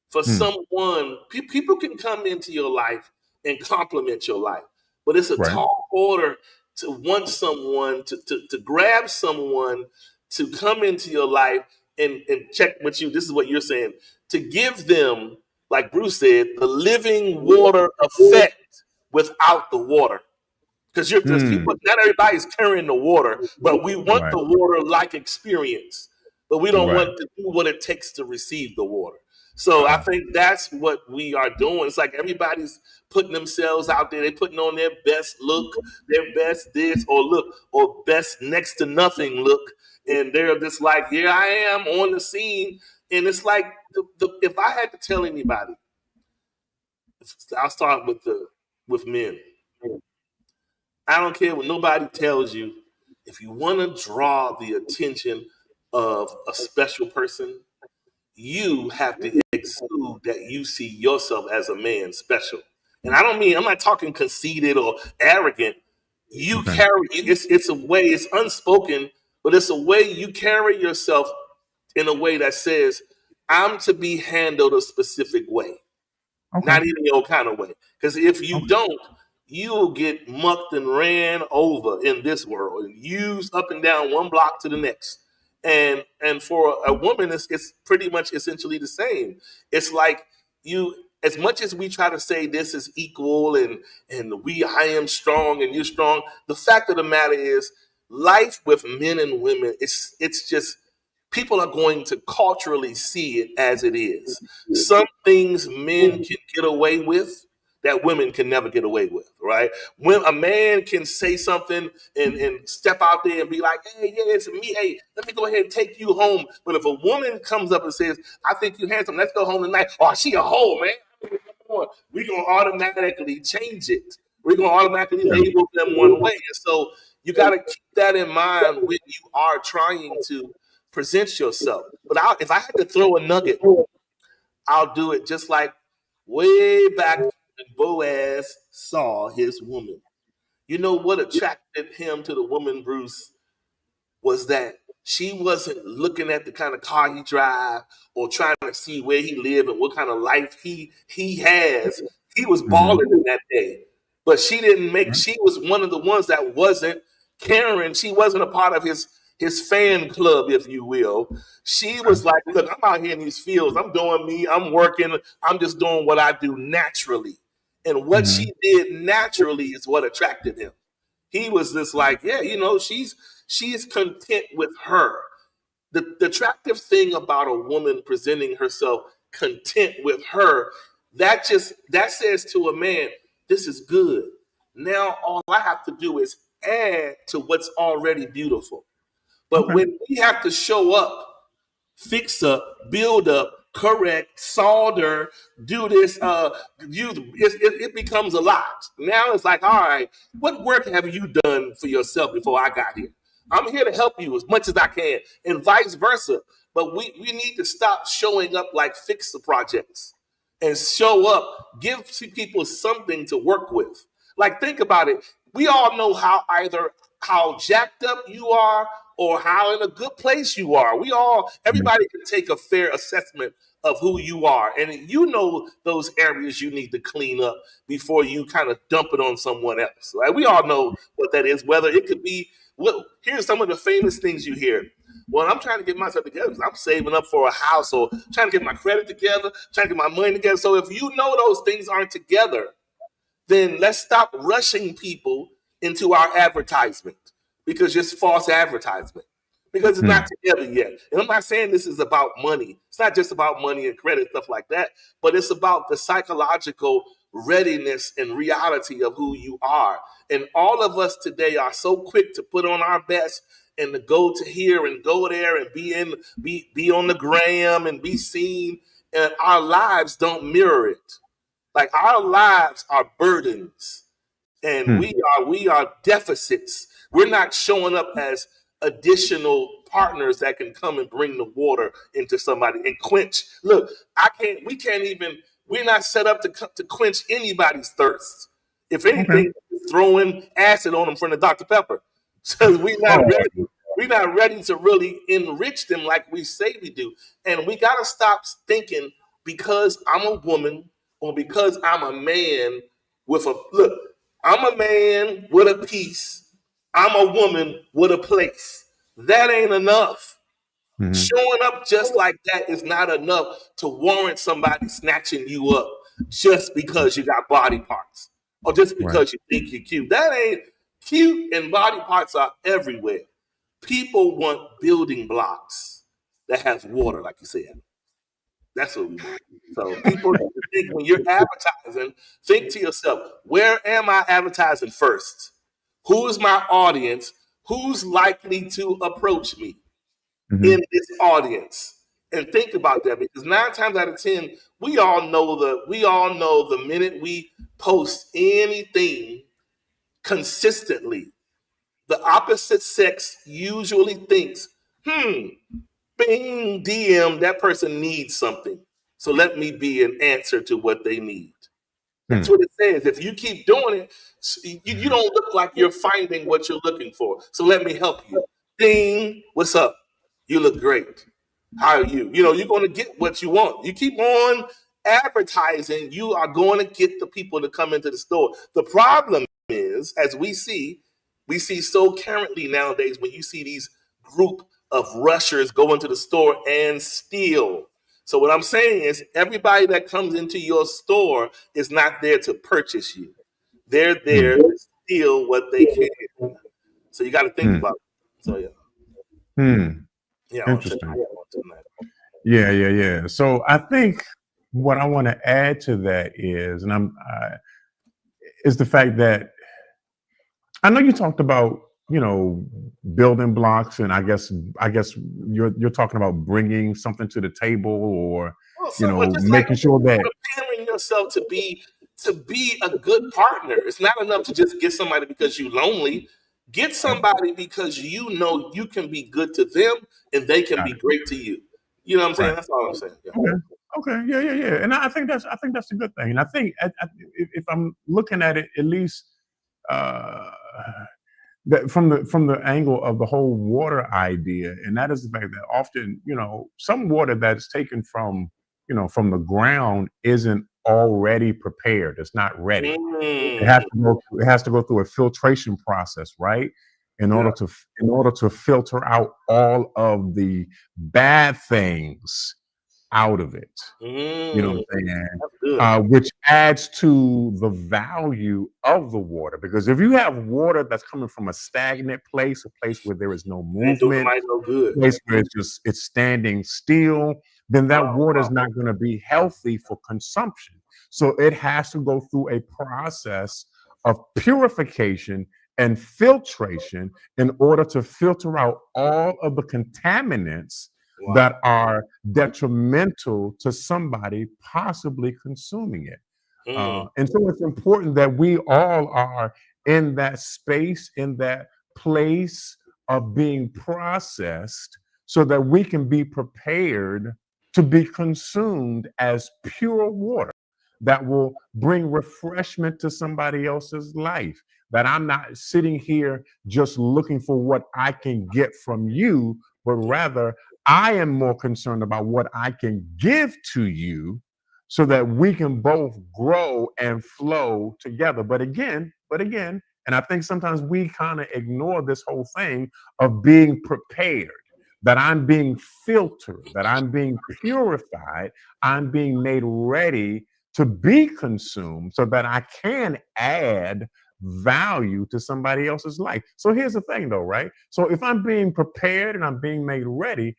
for someone. People can come into your life and compliment your life, but it's a tall order to want someone to grab someone to come into your life and check with you. This is what you're saying, to give them, like Bruce said, the living water effect without the water. Because people, not everybody's carrying the water, but we want the water like experience, but we don't want to do what it takes to receive the water. So I think that's what we are doing. It's like everybody's putting themselves out there. They're putting on their best look, their best this or look, or best next to nothing look. And they're just like, here I am on the scene. And it's like, if I had to tell anybody, I'll start with men. I don't care what nobody tells you. If you want to draw the attention of a special person, you have to exude that you see yourself as a man special. And I'm not talking conceited or arrogant. You carry, it's a way, it's unspoken, but it's a way you carry yourself in a way that says, I'm to be handled a specific way. Not any old kind of way. Because if you don't, you'll get mucked and ran over in this world and used up and down one block to the next. And for a woman, it's pretty much essentially the same. It's like as much as we try to say this is equal and I am strong and you're strong, the fact of the matter is life with men and women, it's just people are going to culturally see it as it is. Some things men can get away with that women can never get away with, right? When a man can say something and step out there and be like, hey, yeah, it's me. Hey, let me go ahead and take you home. But if a woman comes up and says, I think you're handsome, let's go home tonight. Oh, she a hoe, man. We're going to automatically change it. We're going to automatically label them one way. And so you got to keep that in mind when you are trying to present yourself. But if I had to throw a nugget, I'll do it just like way back when Boaz saw his woman. You know what attracted him to the woman, Bruce, was that She wasn't looking at the kind of car he drive or trying to see where he live and what kind of life he has. He was balling in that day. But she didn't make, she was one of the ones that wasn't caring. She wasn't a part of his fan club, if you will. She was like, look, I'm out here in these fields. I'm doing me. I'm working. I'm just doing what I do naturally. And what she did naturally is what attracted him. He was just like, yeah, you know, she's content with her. The attractive thing about a woman presenting herself content with her, that says to a man, this is good. Now all I have to do is add to what's already beautiful. But when we have to show up, fix up, build up, correct, solder, do this, it becomes a lot. Now it's like, all right, what work have you done for yourself before I got here? I'm here to help you as much as I can, and vice versa. But we need to stop showing up like fixer projects and show up, give people something to work with. Like, think about it. We all know how jacked up you are or how in a good place you are. Everybody can take a fair assessment of who you are. And you know those areas you need to clean up before you kind of dump it on someone else. Right? We all know what that is, whether it could be, here's some of the famous things you hear. Well, I'm trying to get myself together because I'm saving up for a house, or trying to get my credit together, trying to get my money together. So if you know those things aren't together, then let's stop rushing people into our advertisement, because it's false advertisement, because it's not together yet. And I'm not saying this is about money. It's not just about money and credit, stuff like that, but it's about the psychological readiness and reality of who you are. And all of us today are so quick to put on our best and to go to here and go there and be on the gram and be seen, and our lives don't mirror it. Like, our lives are burdens, and we are deficits. We're not showing up as additional partners that can come and bring the water into somebody and quench. Look, we're not set up to quench anybody's thirst. If anything, throwing acid on them from the Dr. Pepper. So we're not ready to really enrich them like we say we do. And we got to stop thinking, because I'm a woman or because I'm a man I'm a man with a piece. I'm a woman with a place. That ain't enough. Showing up just like that is not enough to warrant somebody snatching you up just because you got body parts or just because you think you're cute. That ain't cute, and body parts are everywhere. People want building blocks that has water, like you said. That's what we want. So people need to think, when you're advertising, think to yourself, where am I advertising first? Who is my audience? Who's likely to approach me in this audience? And think about that, because 9 times out of 10, we all know the minute we post anything consistently, the opposite sex usually thinks, being DM, that person needs something. So let me be an answer to what they need. That's what it says. If you keep doing it, you don't look like you're finding what you're looking for. So let me help you. Ding, what's up? You look great. How are you? You know, you're going to get what you want. You keep on advertising, you are going to get the people to come into the store. The problem is, as we see so currently nowadays, when you see these group of rushers go into the store and steal. So what I'm saying is, everybody that comes into your store is not there to purchase you. They're there to steal what they can. So you got to think about it. So yeah. Interesting. Yeah. So I think what I want to add to that is, is the fact that I know you talked about, building blocks, and I guess you're talking about bringing something to the table, or making sure that preparing yourself to be a good partner. It's not enough to just get somebody because you're lonely. Get somebody because you know you can be good to them and they can be great to you. You know what I'm saying? That's all I'm saying. Yeah. Okay. Yeah. And I think that's a good thing. And I think if I'm looking at it, at least that from the angle of the whole water idea, and that is the fact that often, some water that's taken from, from the ground isn't already prepared. It's not ready. It Mm, has to go. It has to go through a filtration process, right? In yeah. order to in order to filter out all of the bad things out of it. You know Mm, what I'm saying? that's good. Which adds to the value of the water. Because if you have water that's coming from a stagnant place, a place where there is no Ain't doing movement, somebody no good. place where it's standing still, then that Oh, water is wow. not going to be healthy for consumption. So it has to go through a process of purification and filtration in order to filter out all of the contaminants Wow. that are detrimental to somebody possibly consuming it. Mm, And so it's important that we all are in that space, in that place of being processed so that we can be prepared to be consumed as pure water that will bring refreshment to somebody else's life. That I'm not sitting here just looking for what I can get from you, but rather I am more concerned about what I can give to you so that we can both grow and flow together. But again, and I think sometimes we kind of ignore this whole thing of being prepared, that I'm being filtered, that I'm being purified, I'm being made ready to be consumed so that I can add value to somebody else's life. So here's the thing though, right? So if I'm being prepared and I'm being made ready,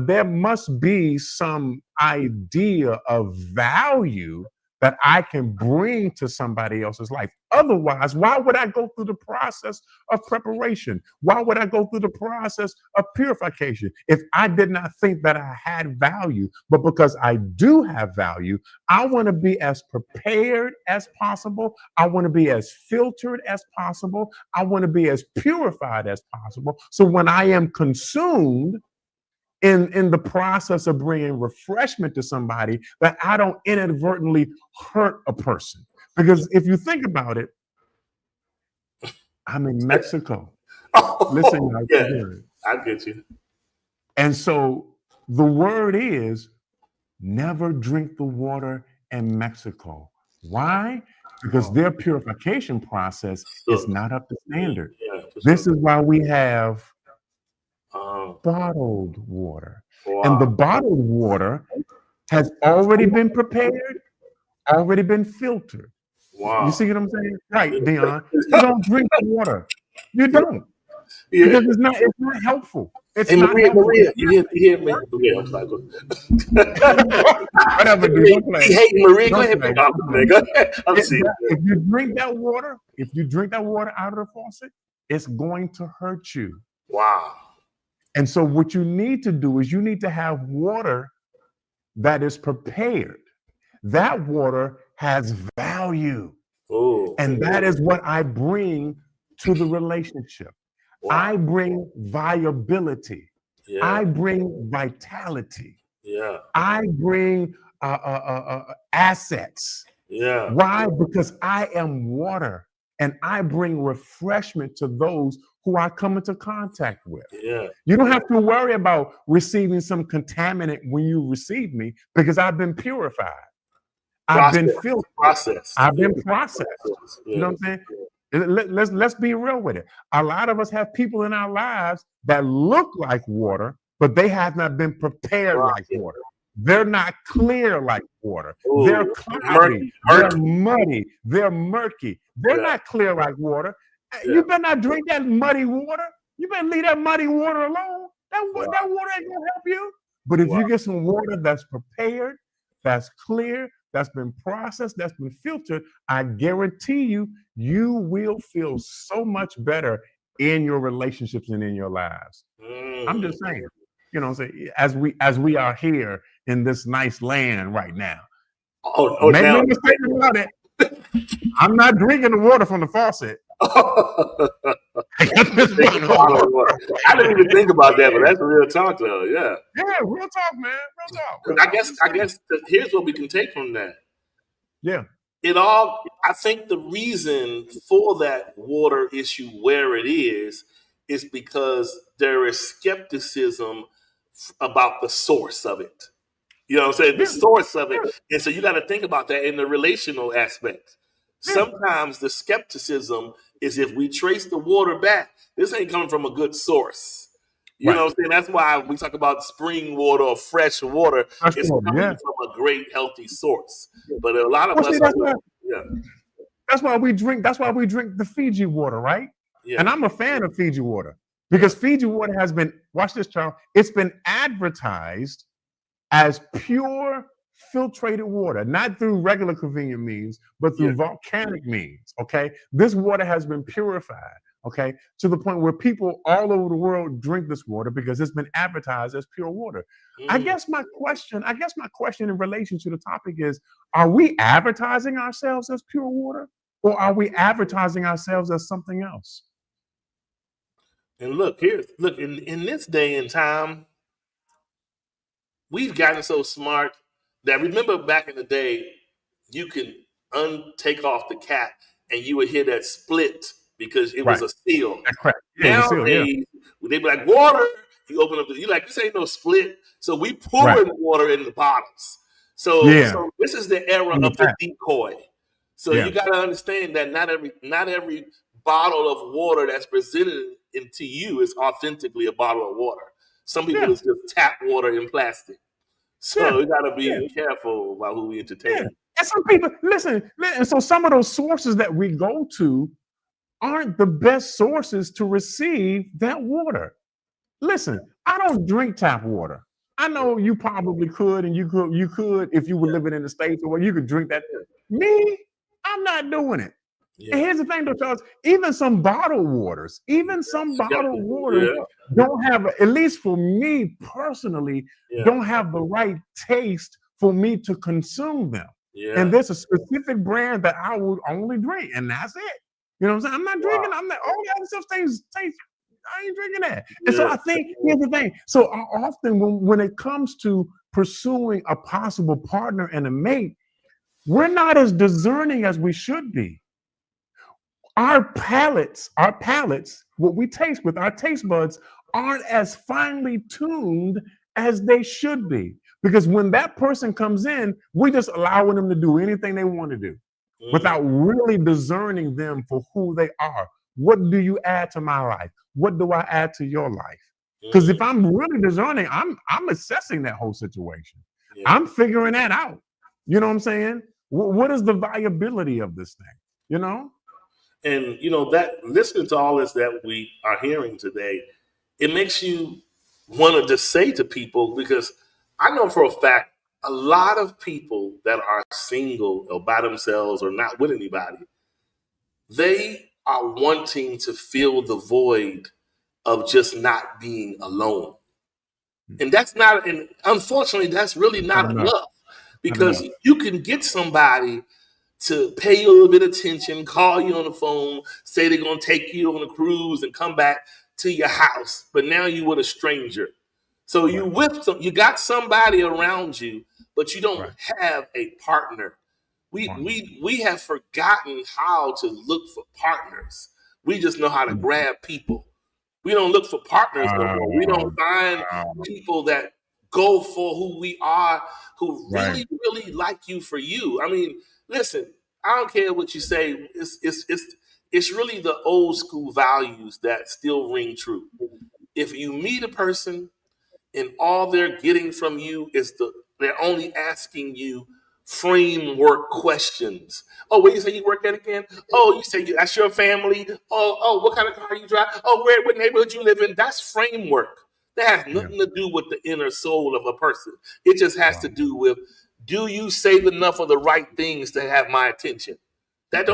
there must be some idea of value that I can bring to somebody else's life. Otherwise, why would I go through the process of preparation? Why would I go through the process of purification if I did not think that I had value? But because I do have value, I want to be as prepared as possible. I want to be as filtered as possible. I want to be as purified as possible. So when I am consumed, in the process of bringing refreshment to somebody, that I don't inadvertently hurt a person. Because if you think about it, I'm in Mexico. Listen, Oh, guys, yeah, I get you. and so the word is never drink the water in Mexico. Why? Because their purification process is Sucks. not up to standard. Yeah, for sure. This is why we have Um, bottled water. And the wow. bottled water has already been prepared, already been filtered. You Wow. see what I'm saying? Right, Dion. You don't drink the water. You don't. Yeah. Because it's not helpful. It's Hey, not Maria, helpful. Maria, you hear me? Okay, I'm sorry. Go Whatever, dude. Don't play. Hey, Maria, go Don't ahead. play. No, Don't play. go ahead. I'm seeing. If you drink that water, out of the faucet, it's going to hurt you. Wow. And so what you need to do is you need to have water that is prepared. That water has value. Oh, And that is what I bring to the relationship. wow. I bring viability. Yeah, I bring vitality. yeah, I bring assets. yeah, Why? Because I am water and I bring refreshment to those who I come into contact with. yeah. You don't have to worry about receiving some contaminant when you receive me because I've been purified. I've been filtered. Process. I've been processed. You know Yeah. what I'm saying? Let's be real with it. A lot of us have people in our lives that look like water, but they have not been prepared like water. They're not clear like water. They're Ooh, cloudy. They're muddy. They're murky. They're Yeah. not clear like water. Yeah. You better not drink that muddy water. You better leave that muddy water alone. That water ain't gonna help you. But if you get some water that's prepared, that's clear, that's been processed, that's been filtered, I guarantee you, you will feel so much better in your relationships and in your lives. I'm just saying, you know, as we are here in this nice land right now. Make no mistake about it. I'm not drinking the water from the faucet. I didn't even think about that, but that's real talk, though. Yeah. Yeah, real talk, man. Real talk. I guess here's what we can take from that. Yeah. I think the reason for that water issue where it is because there is skepticism about the source of it. You know what I'm saying? The Yeah, source of it. yeah, And so you got to think about that in the relational aspect. yeah, Sometimes the skepticism is if we trace the water back, this ain't coming from a good source. You know right. what I'm saying? That's why we talk about spring water or fresh water. Fresh It's water, coming yeah. from a great, healthy source. But a lot of Well, us see, are, yeah, that's why we drink. That's why we drink the Fiji water, right? yeah. And I'm a fan of Fiji water because Fiji water has been. Watch this, Charles. It's been advertised as pure filtrated water, not through regular convenient means, but Yeah. through volcanic means. Okay, this water has been purified. Okay, to the point where people all over the world drink this water because it's been advertised as pure water. I Mm. guess my question in relation to the topic is: are we advertising ourselves as pure water, or are we advertising ourselves as something else? And look, in this day and time, we've gotten so smart that remember back in the day, you can take off the cap and you would hear that split because it was Right. a seal. That crack. Yeah, it was still, yeah. Nowadays, when they be like water, you open up you like this ain't no split. So we Right. pouring water in the bottles. So Yeah. so this is the era In the of the tap. decoy. So Yeah. you got to understand that not every bottle of water that's presented into you is authentically a bottle of water. Some people Yeah. is just tap water in plastic. So Yeah. we got to Yeah. be careful about who we Yeah. entertain. And some people listen, and so some of those sources that we go to aren't the best sources to receive that water. Listen, I don't drink tap water. I know you probably could, and you could if you were living in the States or where you could drink that. Me, I'm not doing it. And Yeah. here's the thing, though, Charles. Even some bottled waters, Skeptical. Yeah. don't have, at least for me personally, Yeah. don't have the right taste for me to consume them. Yeah. And there's a specific brand that I would only drink, and that's it. You know what I'm saying? I'm not drinking. I'm not. All the other stuff tastes. I ain't drinking that. And so Yeah. I think here's the thing. So often when it comes to pursuing a possible partner and a mate, we're not as discerning as we should be. Our palates, what we taste with our taste buds, aren't as finely tuned as they should be. Because when that person comes in, we just allowing them to do anything they want to do without really discerning them for who they are. What do you add to my life? What do I add to your life? Because if I'm really discerning, I'm assessing that whole situation. Yeah. I'm figuring that out. You know what I'm saying? What is the viability of this thing? You know? And that listening to all this that we are hearing today, it makes you want to just say to people, because I know for a fact a lot of people that are single or by themselves or not with anybody, they are wanting to fill the void of just not being alone. And that's not, and unfortunately, that's really not Not enough. enough, Not because enough. you can get somebody to pay you a little bit of attention, call you on the phone, say they're going to take you on a cruise and come back to your house. But now you with a stranger. So you you got somebody around you, but you don't have a partner. We have forgotten how to look for partners. We just know how to grab people. We don't look for partners no more. We don't find people that go for who we are, who really, really like you for you. I mean, listen, I don't care what you say. It's really the old school values that still ring true. If you meet a person and all they're getting from you is they're only asking you framework questions. Oh, where you say you work at again? Oh, you say that's your family. Oh, what kind of car you drive? Oh, what neighborhood you live in? That's framework. That has nothing to do with the inner soul of a person. It just has to do with, do you say enough of the right things to have my attention? That's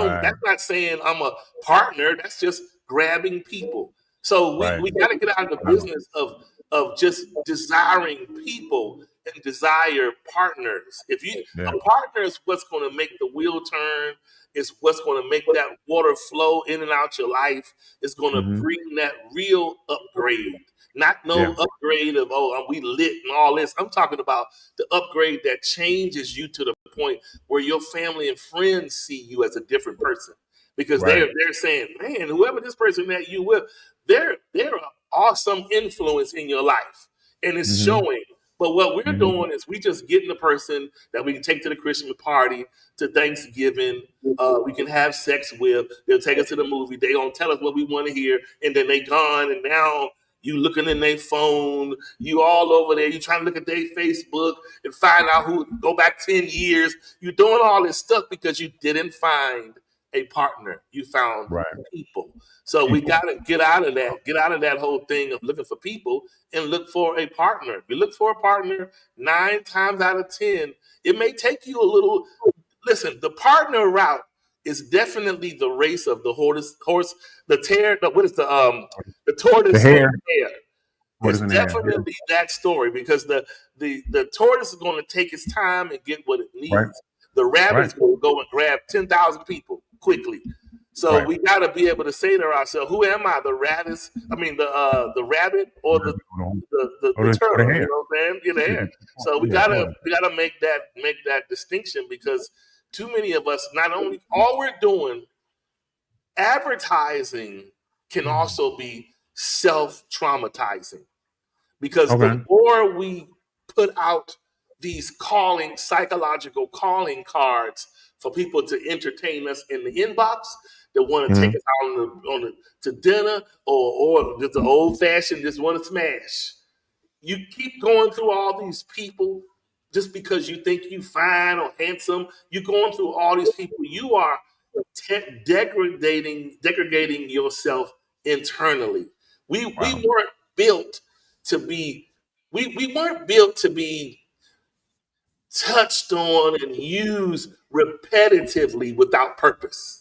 not saying I'm a partner. That's just grabbing people. So we got to get out of the business of just desiring people and desire partners. If you a partner is what's going to make the wheel turn, is what's going to make that water flow in and out your life, is going to bring that real upgrade. Not no upgrade of, we lit and all this. I'm talking about the upgrade that changes you to the point where your family and friends see you as a different person. Because they're saying, man, whoever this person that you with, they're an awesome influence in your life. And it's showing. But what we're doing is we just getting the person that we can take to the Christmas party, to Thanksgiving, we can have sex with. They'll take us to the movie. They gonna tell us what we want to hear, and then they gone. And now you looking in their phone, you all over there. You trying to look at their Facebook and find out who. Go back 10 years. You're doing all this stuff because you didn't find a partner. You found people. So we got to get out of that whole thing of looking for people and look for a partner. If you look for a partner, 9 times out of 10, it may take you a little. Listen, the partner route is definitely the race of the horse, the tortoise, the hare. and the hare. It's definitely that story, because the tortoise is going to take its time and get what it needs. Right. The rabbit's going to go and grab 10,000 people quickly. So we got to be able to say to ourselves, who am I? The rabbit or the turtle? You know what I'm saying? The hare. So we gotta make that distinction, because too many of us, not only all we're doing, advertising can also be self-traumatizing, because the more we put out these psychological calling cards for people to entertain us in the inbox, that want to take us out to dinner, or just an old fashioned, just want to smash. You keep going through all these people just because you think you fine or handsome. You're going through all these people. You are degrading yourself internally. We weren't built to be. We weren't built to be touched on and used repetitively without purpose.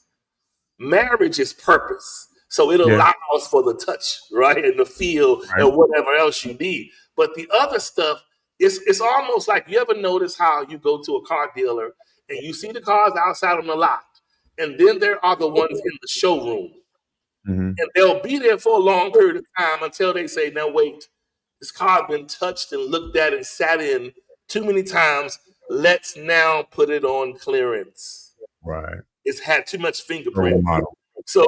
Marriage is purpose. So it allows for the touch, right? And the feel and whatever else you need. But the other stuff, it's almost like, you ever notice how you go to a car dealer and you see the cars outside on the lot, and then there are the ones in the showroom. And they'll be there for a long period of time until they say, now wait, this car has been touched and looked at and sat in too many times. Let's now put it on clearance. Right. It's had too much fingerprint. So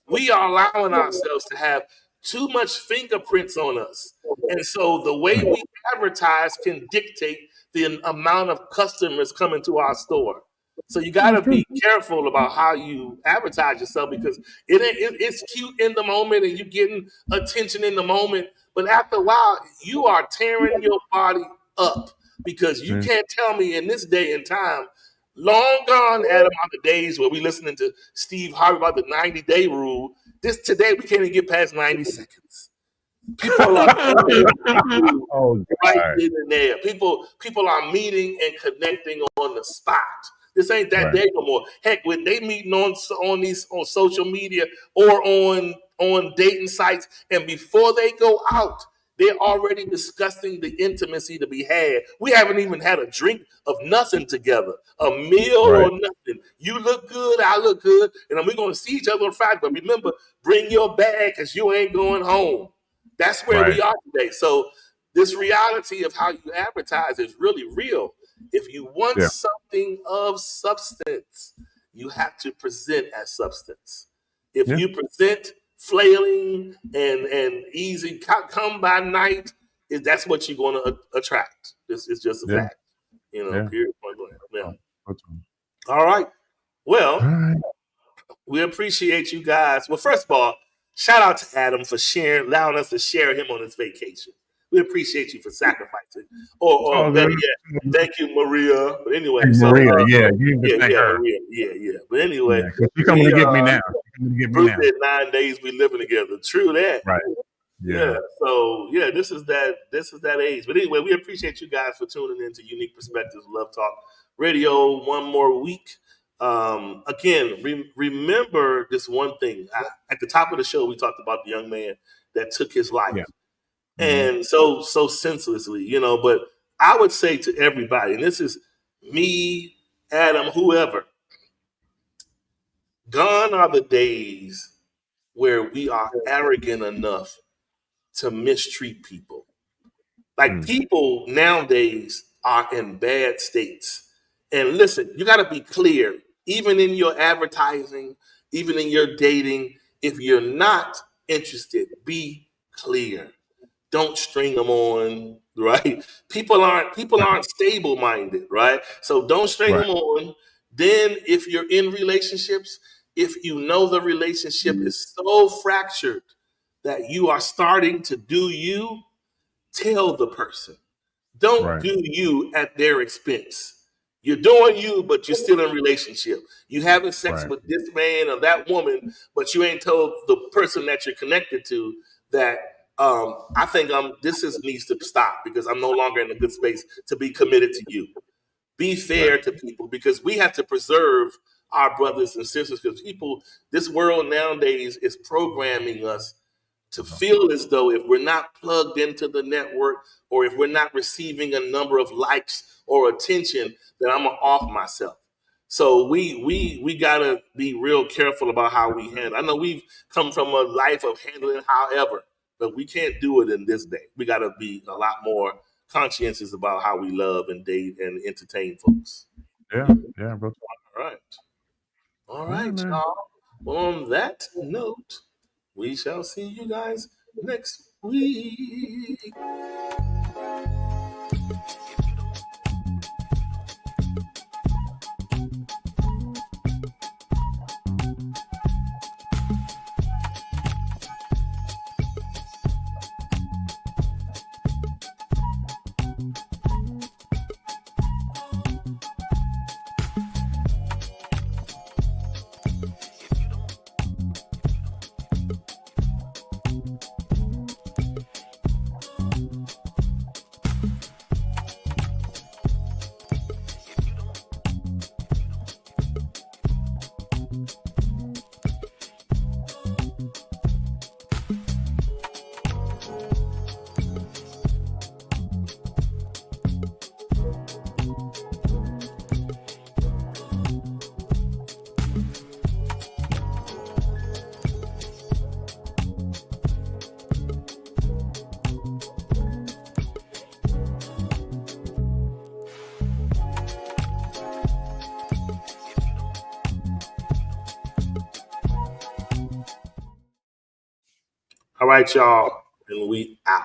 we are allowing ourselves to have too much fingerprints on us. And so the way we advertise can dictate the amount of customers coming to our store. So you got to be careful about how you advertise yourself, because it's cute in the moment and you're getting attention in the moment. But after a while, you are tearing your body up, because you can't tell me in this day and time, long gone, Adam, are the days where we listening to Steve Harvey about the 90-day rule. Today we can't even get past 90 seconds. People are right then and there. People are meeting and connecting on the spot. This ain't that day no more. Heck, when they meeting on social media or on dating sites, and before they go out, they're already discussing the intimacy to be had. We haven't even had a drink of nothing together, a meal or nothing. You look good, I look good, and we're going to see each other on Friday. But remember, bring your bag, because you ain't going home. That's where we are today. So this reality of how you advertise is really real. If you want something of substance, you have to present as substance. If you present flailing and easy come by night, that's what you're going to attract. It's just a fact. Period. All right. Well, we appreciate you guys. Well, first of all, shout out to Adam for allowing us to share him on his vacation. We appreciate you for sacrificing. Or better yet, thank you, Maria. But anyway, Maria, you thank her. Maria. But anyway, you're coming to get me now. Bruce said 9 days we living together. True that. Right. Yeah. So this is that age. But anyway, we appreciate you guys for tuning in to Unique Perspectives Love Talk Radio one more week. Again, remember this one thing. At the top of the show, we talked about the young man that took his life. Yeah. And so senselessly, but I would say to everybody, and this is me, Adam, whoever, gone are the days where we are arrogant enough to mistreat people. Like people nowadays are in bad states. And listen, you got to be clear, even in your advertising, even in your dating, if you're not interested, be clear. Don't string them on, right? People aren't stable minded, right? So don't string Right. them on. Then if you're in relationships, if you know the relationship is so fractured that you are starting to do you, tell the person. Don't Right. do you at their expense. You're doing you, but you're still in a relationship. You having sex Right. with this man or that woman, but you ain't told the person that you're connected to that I think needs to stop because I'm no longer in a good space to be committed to you. Be fair Right. to people because we have to preserve our brothers and sisters because this world nowadays is programming us to feel as though if we're not plugged into the network or if we're not receiving a number of likes or attention, then I'm gonna off myself. So we gotta be real careful about how we handle. I know we've come from a life of handling however, but we can't do it in this day. We gotta be a lot more conscientious about how we love and date and entertain folks. Yeah. Yeah. Real talk. All right. All Yeah, right, man. y'all. Well, on that note, we shall see you guys next week. All right, y'all. And we out.